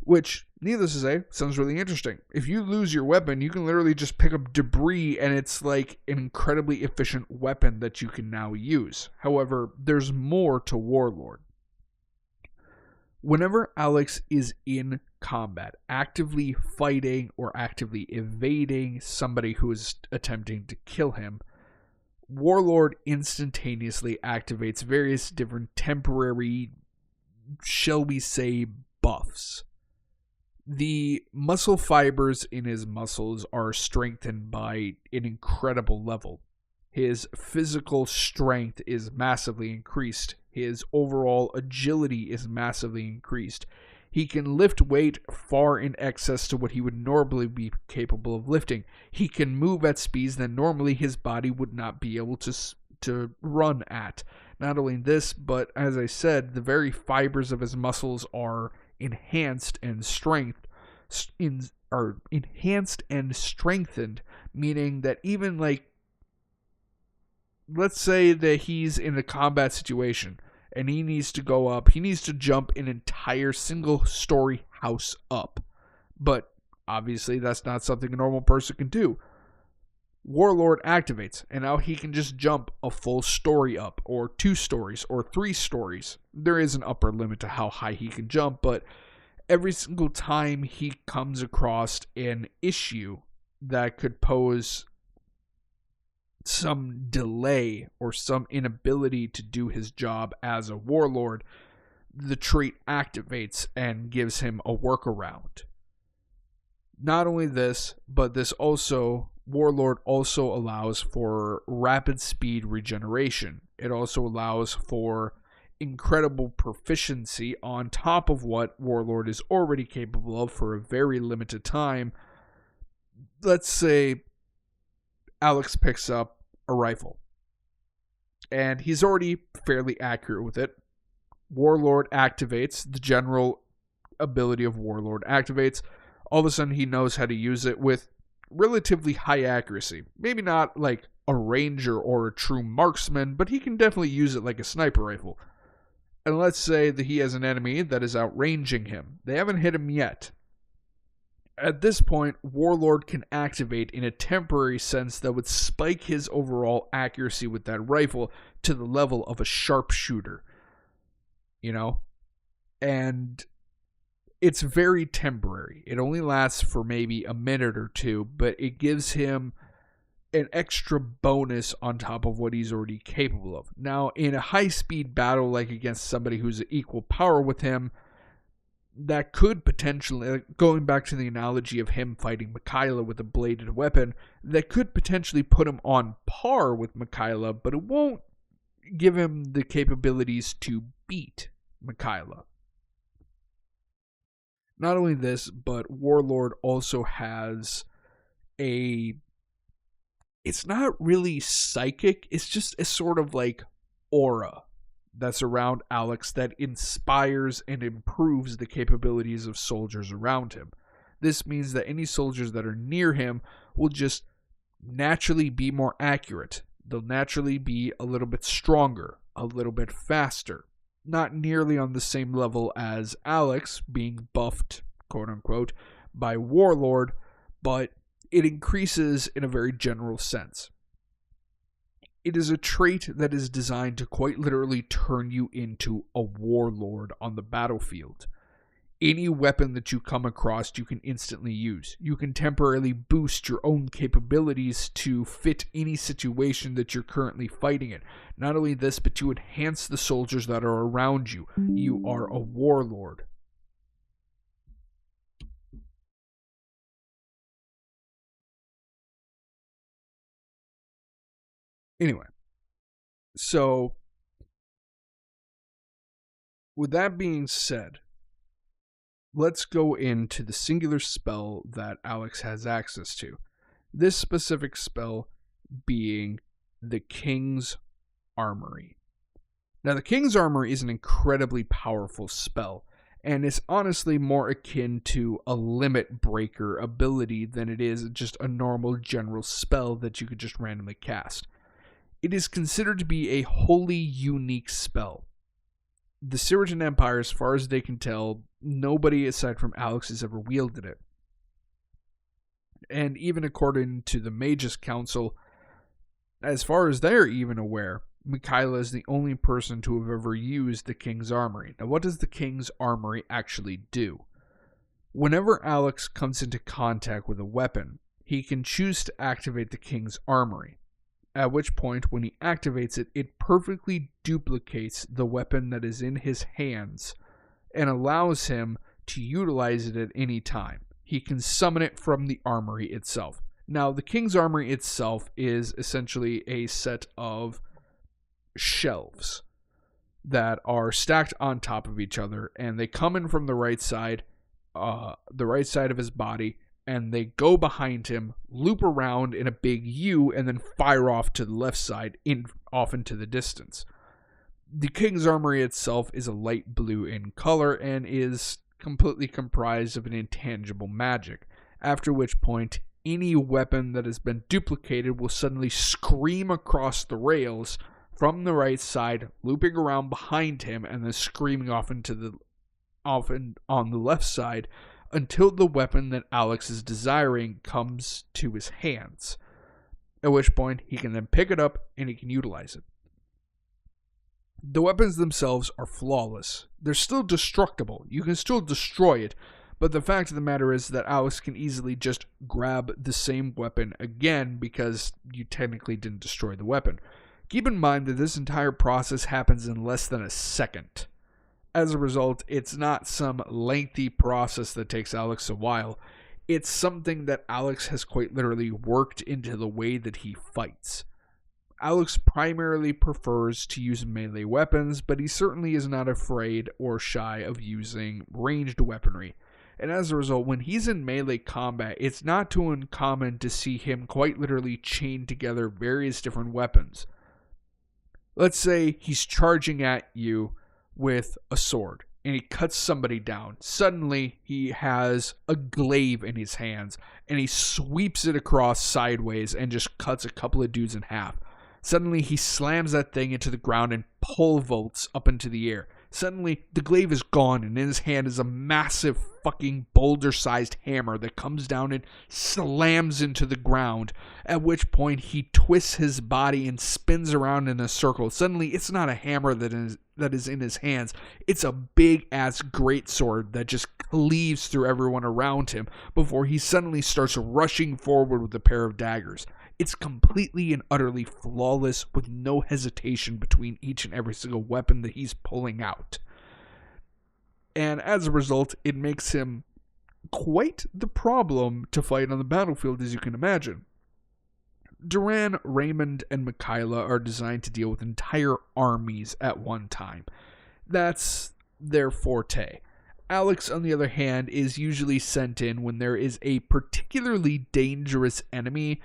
Which, needless to say, sounds really interesting. If you lose your weapon, you can literally just pick up debris and it's like an incredibly efficient weapon that you can now use. However, there's more to Warlord. Whenever Alex is in combat, actively fighting or actively evading somebody who is attempting to kill him, Warlord instantaneously activates various different temporary, shall we say, buffs. The muscle fibers in his muscles are strengthened by an incredible level. His physical strength is massively increased. His overall agility is massively increased. He can lift weight far in excess to what he would normally be capable of lifting. He can move at speeds that normally his body would not be able to run at. Not only this, but as I said, the very fibers of his muscles are enhanced and strengthened, meaning that even like, let's say that he's in a combat situation and he needs to jump an entire single story house up. But obviously that's not something a normal person can do. Warlord activates, and now he can just jump a full story up, or 2 stories, or 3 stories. There is an upper limit to how high he can jump, but every single time he comes across an issue that could pose some delay or some inability to do his job as a warlord, the trait activates and gives him a workaround. Not only this, but Warlord also allows for rapid speed regeneration. It also allows for incredible proficiency on top of what Warlord is already capable of for a very limited time. Let's say Alex picks up a rifle, and he's already fairly accurate with it. Warlord activates, the general ability of Warlord activates. All of a sudden he knows how to use it with relatively high accuracy. Maybe not like a ranger or a true marksman, but he can definitely use it like a sniper rifle. And let's say that he has an enemy that is outranging him. They haven't hit him yet. At this point, Warlord can activate in a temporary sense that would spike his overall accuracy with that rifle to the level of a sharpshooter. And it's very temporary. It only lasts for maybe a minute or two, but it gives him an extra bonus on top of what he's already capable of. Now, in a high-speed battle, like against somebody who's equal power with him, that could potentially, going back to the analogy of him fighting Michaela with a bladed weapon, that could potentially put him on par with Michaela, but it won't give him the capabilities to beat Michaela. Not only this, but Warlord also has it's not really psychic, it's just a sort of like aura that's around Alex that inspires and improves the capabilities of soldiers around him. This means that any soldiers that are near him will just naturally be more accurate. They'll naturally be a little bit stronger, a little bit faster. Not nearly on the same level as Alex being buffed, quote unquote, by Warlord, but it increases in a very general sense. It is a trait that is designed to quite literally turn you into a warlord on the battlefield. Any weapon that you come across, you can instantly use. You can temporarily boost your own capabilities to fit any situation that you're currently fighting in. Not only this, but you enhance the soldiers that are around you. You are a warlord. Anyway, so with that being said, let's go into the singular spell that Alex has access to. This specific spell being the King's Armory. Now, the King's Armory is an incredibly powerful spell, and it's honestly more akin to a limit breaker ability than it is just a normal general spell that you could just randomly cast. It is considered to be a wholly unique spell. The Cyratin Empire, as far as they can tell, nobody aside from Alex has ever wielded it. And even according to the Mages Council, as far as they're even aware, Michaela is the only person to have ever used the King's Armory. Now, what does the King's Armory actually do? Whenever Alex comes into contact with a weapon, he can choose to activate the King's Armory. At which point, when he activates it, it perfectly duplicates the weapon that is in his hands and allows him to utilize it at any time. He can summon it from the armory itself. Now, the King's Armory itself is essentially a set of shelves that are stacked on top of each other, and they come in from the right side of his body, and they go behind him, loop around in a big U, and then fire off to the left side, off into the distance. The King's Armory itself is a light blue in color and is completely comprised of an intangible magic, after which point any weapon that has been duplicated will suddenly scream across the rails from the right side, looping around behind him, and then screaming off on the left side, until the weapon that Alex is desiring comes to his hands, at which point he can then pick it up and he can utilize it. The weapons themselves are flawless. They're still destructible. You can still destroy it, but the fact of the matter is that Alex can easily just grab the same weapon again because you technically didn't destroy the weapon. Keep in mind that this entire process happens in less than a second. As a result, it's not some lengthy process that takes Alex a while. It's something that Alex has quite literally worked into the way that he fights. Alex primarily prefers to use melee weapons, but he certainly is not afraid or shy of using ranged weaponry. And as a result, when he's in melee combat, it's not too uncommon to see him quite literally chain together various different weapons. Let's say he's charging at you with a sword, and he cuts somebody down. Suddenly, he has a glaive in his hands, and he sweeps it across sideways and just cuts a couple of dudes in half. Suddenly, he slams that thing into the ground and pole vaults up into the air. Suddenly, the glaive is gone, and in his hand is a massive fucking boulder-sized hammer that comes down and slams into the ground, at which point he twists his body and spins around in a circle. Suddenly, it's not a hammer that is in his hands. It's a big-ass greatsword that just cleaves through everyone around him before he suddenly starts rushing forward with a pair of daggers. It's completely and utterly flawless, with no hesitation between each and every single weapon that he's pulling out. And as a result, it makes him quite the problem to fight on the battlefield, as you can imagine. Duran, Raymond, and Michaela are designed to deal with entire armies at one time. That's their forte. Alex, on the other hand, is usually sent in when there is a particularly dangerous enemy,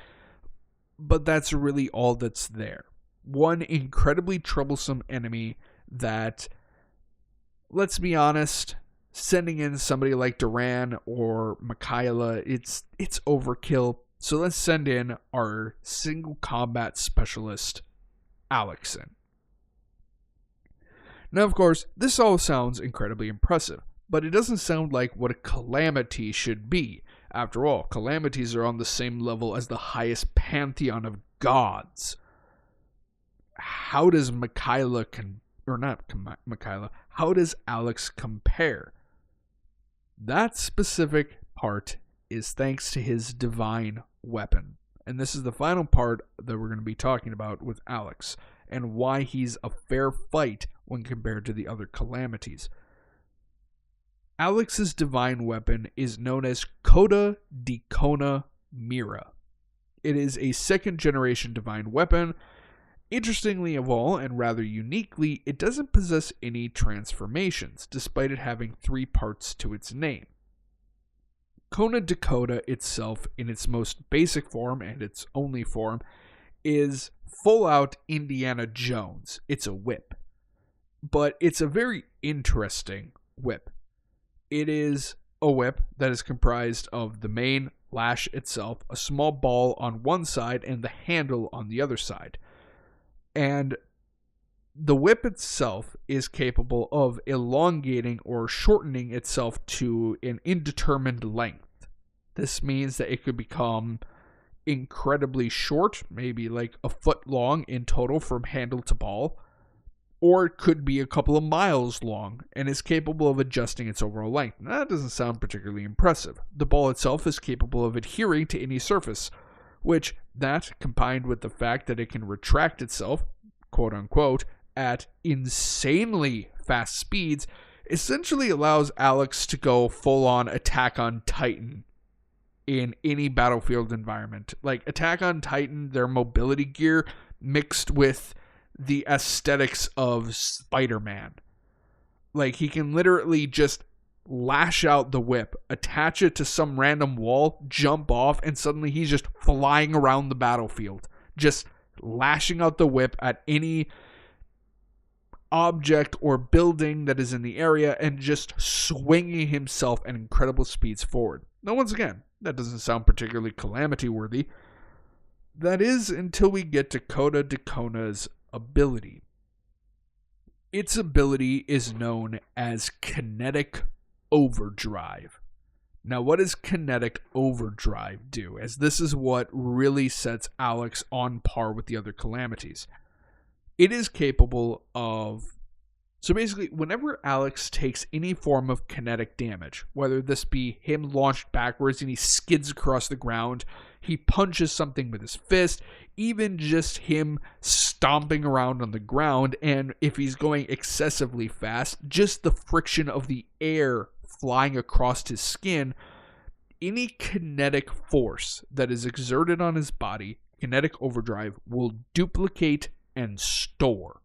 but that's really all that's there. One incredibly troublesome enemy that, let's be honest, sending in somebody like Duran or Michaela, it's overkill. So let's send in our single combat specialist, Alex, in. Now, of course, this all sounds incredibly impressive, but it doesn't sound like what a calamity should be. After all, calamities are on the same level as the highest pantheon of gods. How does how does Alex compare? That specific part is thanks to his divine weapon. And this is the final part that we're going to be talking about with Alex, and why he's a fair fight when compared to the other calamities. Alex's divine weapon is known as Coda Decona Mira. It is a second generation divine weapon. Interestingly of all, and rather uniquely, it doesn't possess any transformations, despite it having 3 parts to its name. Coda Decona itself, in its most basic form and its only form, is full out Indiana Jones. It's a whip. But it's a very interesting whip. It is a whip that is comprised of the main lash itself, a small ball on one side, and the handle on the other side. And the whip itself is capable of elongating or shortening itself to an indeterminate length. This means that it could become incredibly short, maybe like a foot long in total from handle to ball, or it could be a couple of miles long and is capable of adjusting its overall length. Now, that doesn't sound particularly impressive. The ball itself is capable of adhering to any surface, which that, combined with the fact that it can retract itself, quote unquote, at insanely fast speeds, essentially allows Alex to go full on Attack on Titan in any battlefield environment. Like Attack on Titan, their mobility gear mixed with the aesthetics of Spider-Man. Like, he can literally just lash out the whip, attach it to some random wall, jump off, and suddenly he's just flying around the battlefield, just lashing out the whip at any object or building that is in the area and just swinging himself at incredible speeds forward. Now, once again, that doesn't sound particularly calamity-worthy. That is until we get to Coda Decona's ability. Its ability is known as Kinetic Overdrive. Now, what does Kinetic Overdrive do? As this is what really sets Alex on par with the other calamities. It is capable of... So basically, whenever Alex takes any form of kinetic damage, whether this be him launched backwards and he skids across the ground, he punches something with his fist, even just him stomping around on the ground, and if he's going excessively fast, just the friction of the air flying across his skin, any kinetic force that is exerted on his body, Kinetic Overdrive will duplicate and store.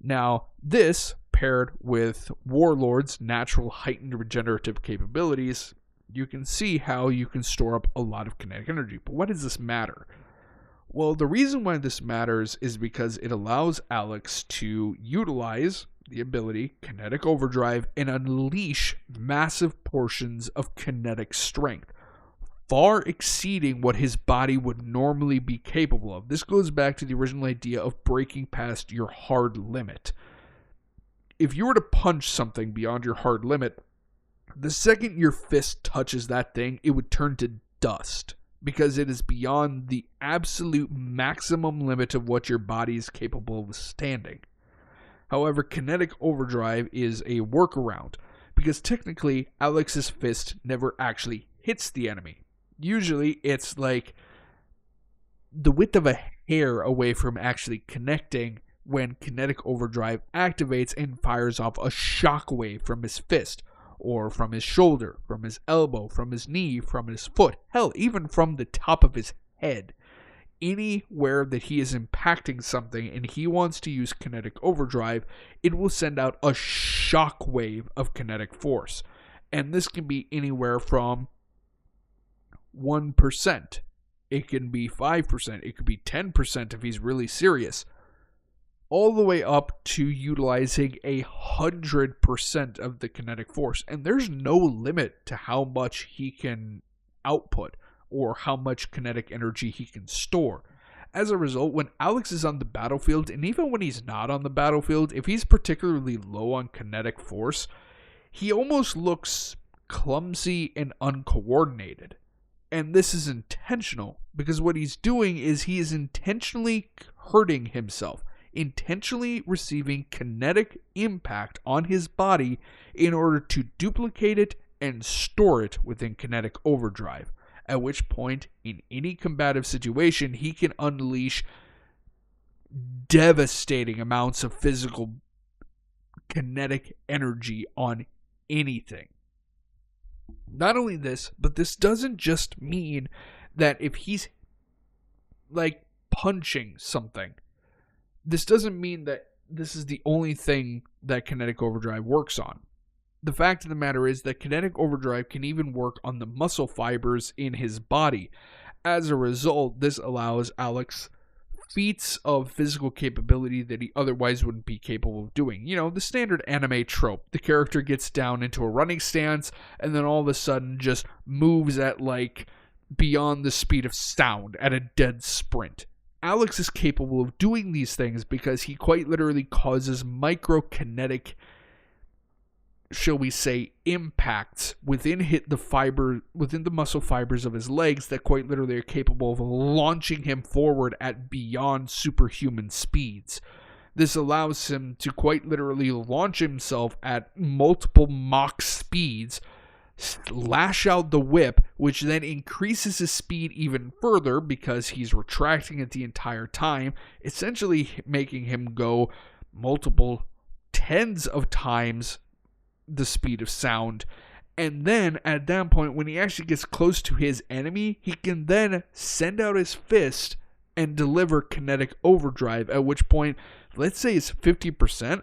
Now, this, paired with Warlord's natural heightened regenerative capabilities, you can see how you can store up a lot of kinetic energy. But why does this matter? Well, the reason why this matters is because it allows Alex to utilize the ability Kinetic Overdrive and unleash massive portions of kinetic strength, far exceeding what his body would normally be capable of. This goes back to the original idea of breaking past your hard limit. If you were to punch something beyond your hard limit, the second your fist touches that thing, it would turn to dust, because it is beyond the absolute maximum limit of what your body is capable of withstanding. However, Kinetic Overdrive is a workaround, because technically Alex's fist never actually hits the enemy. Usually it's like the width of a hair away from actually connecting when Kinetic Overdrive activates and fires off a shockwave from his fist, or from his shoulder, from his elbow, from his knee, from his foot, hell, even from the top of his head. Anywhere that he is impacting something and he wants to use Kinetic Overdrive, it will send out a shockwave of kinetic force. And this can be anywhere from 1%. It can be 5%. It could be 10% if he's really serious. All the way up to utilizing 100% of the kinetic force. And there's no limit to how much he can output or how much kinetic energy he can store. As a result, when Alex is on the battlefield, and even when he's not on the battlefield, if he's particularly low on kinetic force, he almost looks clumsy and uncoordinated. And this is intentional, because what he's doing is he is intentionally hurting himself, intentionally receiving kinetic impact on his body in order to duplicate it and store it within kinetic overdrive, at which point, in any combative situation, he can unleash devastating amounts of physical kinetic energy on anything. Not only this, but this doesn't just mean that if he's like punching something, this doesn't mean that this is the only thing that kinetic overdrive works on. The fact of the matter is that kinetic overdrive can even work on the muscle fibers in his body. As a result, this allows Alex feats of physical capability that he otherwise wouldn't be capable of doing. You know, the standard anime trope. The character gets down into a running stance and then all of a sudden just moves at like beyond the speed of sound at a dead sprint. Alex is capable of doing these things because he quite literally causes microkinetic, shall we say, impacts within the muscle fibers of his legs that quite literally are capable of launching him forward at beyond superhuman speeds. This allows him to quite literally launch himself at multiple Mach speeds, lash out the whip, which then increases his speed even further because he's retracting it the entire time, essentially making him go multiple tens of times the speed of sound. And then at that point, when he actually gets close to his enemy, he can then send out his fist and deliver kinetic overdrive, at which point, let's say it's 50%,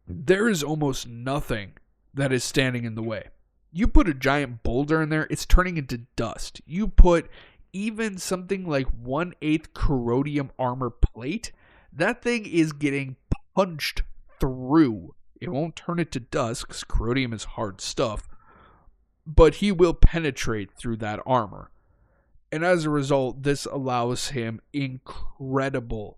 there is almost nothing that is standing in the way. You put a giant boulder in there, it's turning into dust. You put even something like 1/8 corrodium armor plate, that thing is getting punched through. It won't turn it to dust because corrodium is hard stuff, but he will penetrate through that armor. And as a result, this allows him incredible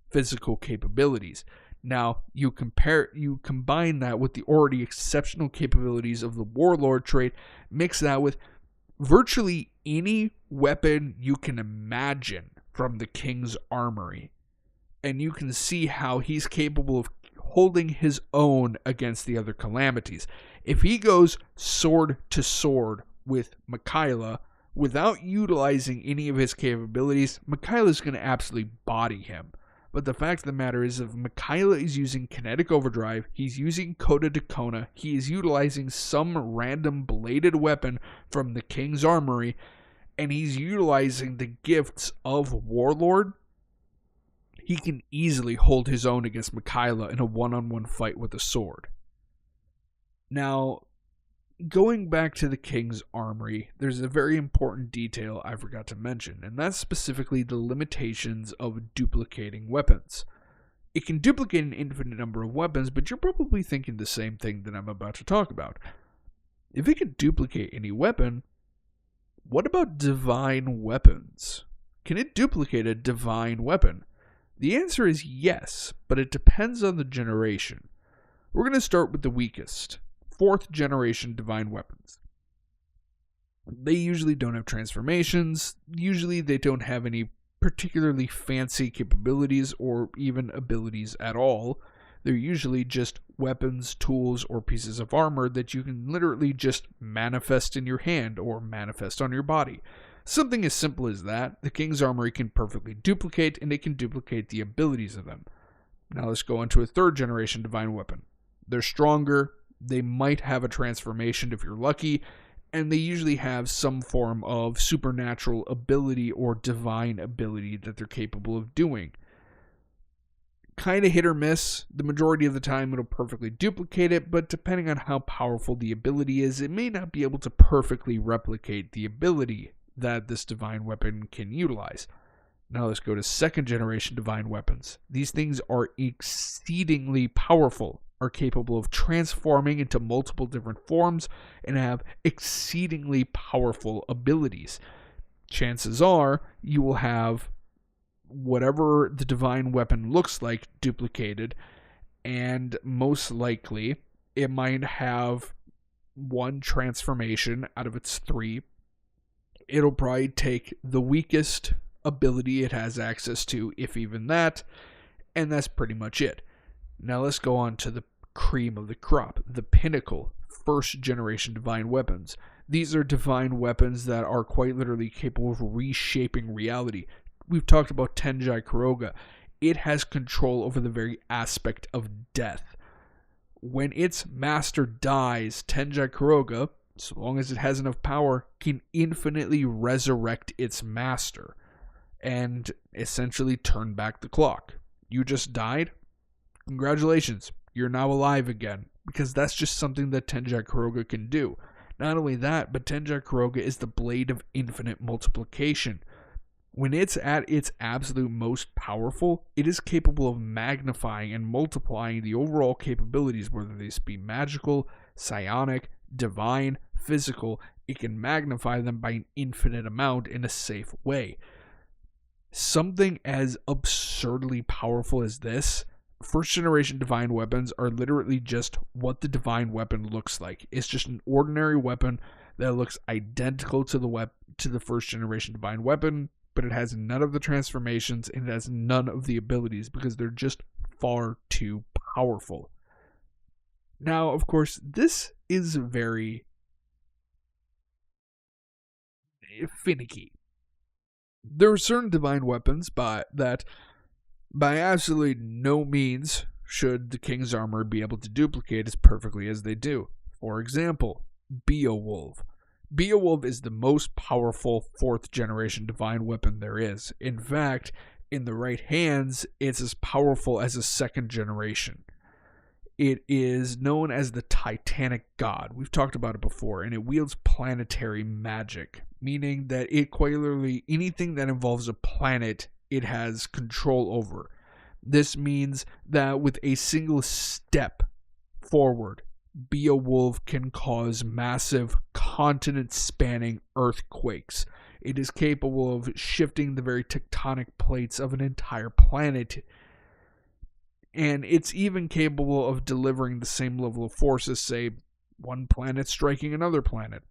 physical capabilities. Now, you combine that with the already exceptional capabilities of the Warlord trait, mix that with virtually any weapon you can imagine from the King's Armory, and you can see how he's capable of holding his own against the other calamities. If he goes sword to sword with Mikaela without utilizing any of his capabilities, Mikaela's going to absolutely body him. But the fact of the matter is, if Mikaela is using kinetic overdrive, he's using Coda Dacona, he is utilizing some random bladed weapon from the King's Armory, and he's utilizing the gifts of Warlord, he can easily hold his own against Mikaela in a one-on-one fight with a sword. Now, going back to the King's Armory, there's a very important detail I forgot to mention, and that's specifically the limitations of duplicating weapons. It can duplicate an infinite number of weapons, but you're probably thinking the same thing that I'm about to talk about. If it can duplicate any weapon, what about divine weapons? Can it duplicate a divine weapon? The answer is yes, but it depends on the generation. We're going to start with the weakest, 4th generation divine weapons. They usually don't have transformations, usually they don't have any particularly fancy capabilities or even abilities at all. They're usually just weapons, tools, or pieces of armor that you can literally just manifest in your hand or manifest on your body. Something as simple as that, the King's Armory can perfectly duplicate, and it can duplicate the abilities of them. Now let's go into a 3rd generation divine weapon. They're stronger, they might have a transformation if you're lucky, and they usually have some form of supernatural ability or divine ability that they're capable of doing. Kind of hit or miss. The majority of the time it'll perfectly duplicate it, but depending on how powerful the ability is, it may not be able to perfectly replicate the ability that this divine weapon can utilize. Now let's go to 2nd generation divine weapons. These things are exceedingly powerful, are capable of transforming into multiple different forms, and have exceedingly powerful abilities. Chances are you will have whatever the divine weapon looks like duplicated, and most likely it might have 1 transformation out of its 3. It'll probably take the weakest ability it has access to, if even that, and that's pretty much it. Now let's go on to the cream of the crop, the pinnacle, first generation divine weapons. These are divine weapons that are quite literally capable of reshaping reality. We've talked about Tenjai Kuroga. It has control over the very aspect of death. When its master dies, Tenjai Kuroga, so long as it has enough power, can infinitely resurrect its master and essentially turn back the clock. You just died? Congratulations, you're now alive again, because that's just something that Tenjai Kuroga can do. Not only that, but Tenjai Kuroga is the blade of infinite multiplication. When it's at its absolute most powerful, it is capable of magnifying and multiplying the overall capabilities, whether these be magical, psionic, divine, physical. It can magnify them by an infinite amount in a safe way. Something as absurdly powerful as this, first generation divine weapons are literally just what the divine weapon looks like. It's just an ordinary weapon that looks identical to the first generation divine weapon, but it has none of the transformations and it has none of the abilities because they're just far too powerful. Now, of course, this is very finicky. There are certain divine weapons that by absolutely no means should the King's Armor be able to duplicate as perfectly as they do. For example, Beowulf. Beowulf is the most powerful 4th generation divine weapon there is. In fact, in the right hands, it's as powerful as a 2nd generation. It is known as the Titanic God. We've talked about it before, and it wields planetary magic, meaning that it quite literally, anything that involves a planet, it has control over. This means that with a single step forward, Beowulf can cause massive continent-spanning earthquakes. It is capable of shifting the very tectonic plates of an entire planet. And it's even capable of delivering the same level of force as, say, one planet striking another planet.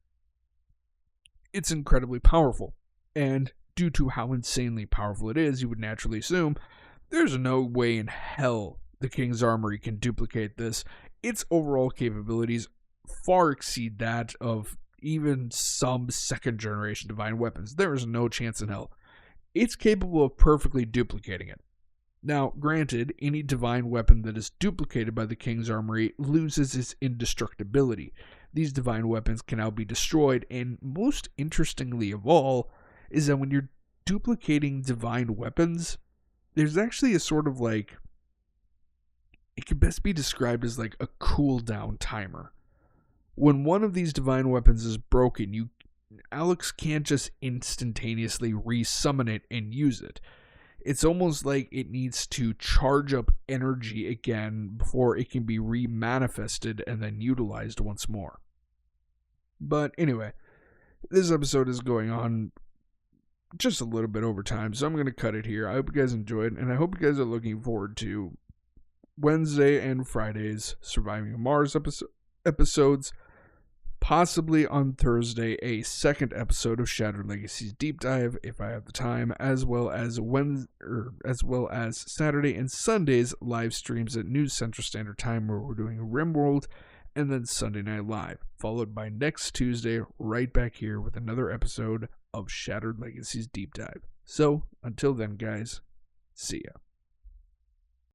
It's incredibly powerful. And due to how insanely powerful it is, you would naturally assume there's no way in hell the King's Armory can duplicate this. Its overall capabilities far exceed that of even some 2nd generation divine weapons. There is no chance in hell. It's capable of perfectly duplicating it. Now, granted, any divine weapon that is duplicated by the King's Armory loses its indestructibility. These divine weapons can now be destroyed, and most interestingly of all, is that when you're duplicating divine weapons, there's actually a sort of like, it can best be described as like a cooldown timer. When one of these divine weapons is broken, Alex can't just instantaneously resummon it and use it. It's almost like it needs to charge up energy again before it can be remanifested and then utilized once more. But anyway, this episode is going on just a little bit over time, so I'm going to cut it here. I hope you guys enjoyed, and I hope you guys are looking forward to Wednesday and Friday's Surviving Mars episodes. Possibly on Thursday, a 2nd episode of Shattered Legacies Deep Dive, if I have the time, as well as Saturday and Sunday's live streams at noon Central Standard Time, where we're doing RimWorld, and then Sunday Night Live, followed by next Tuesday, right back here with another episode of Shattered Legacies Deep Dive. So, until then, guys, see ya.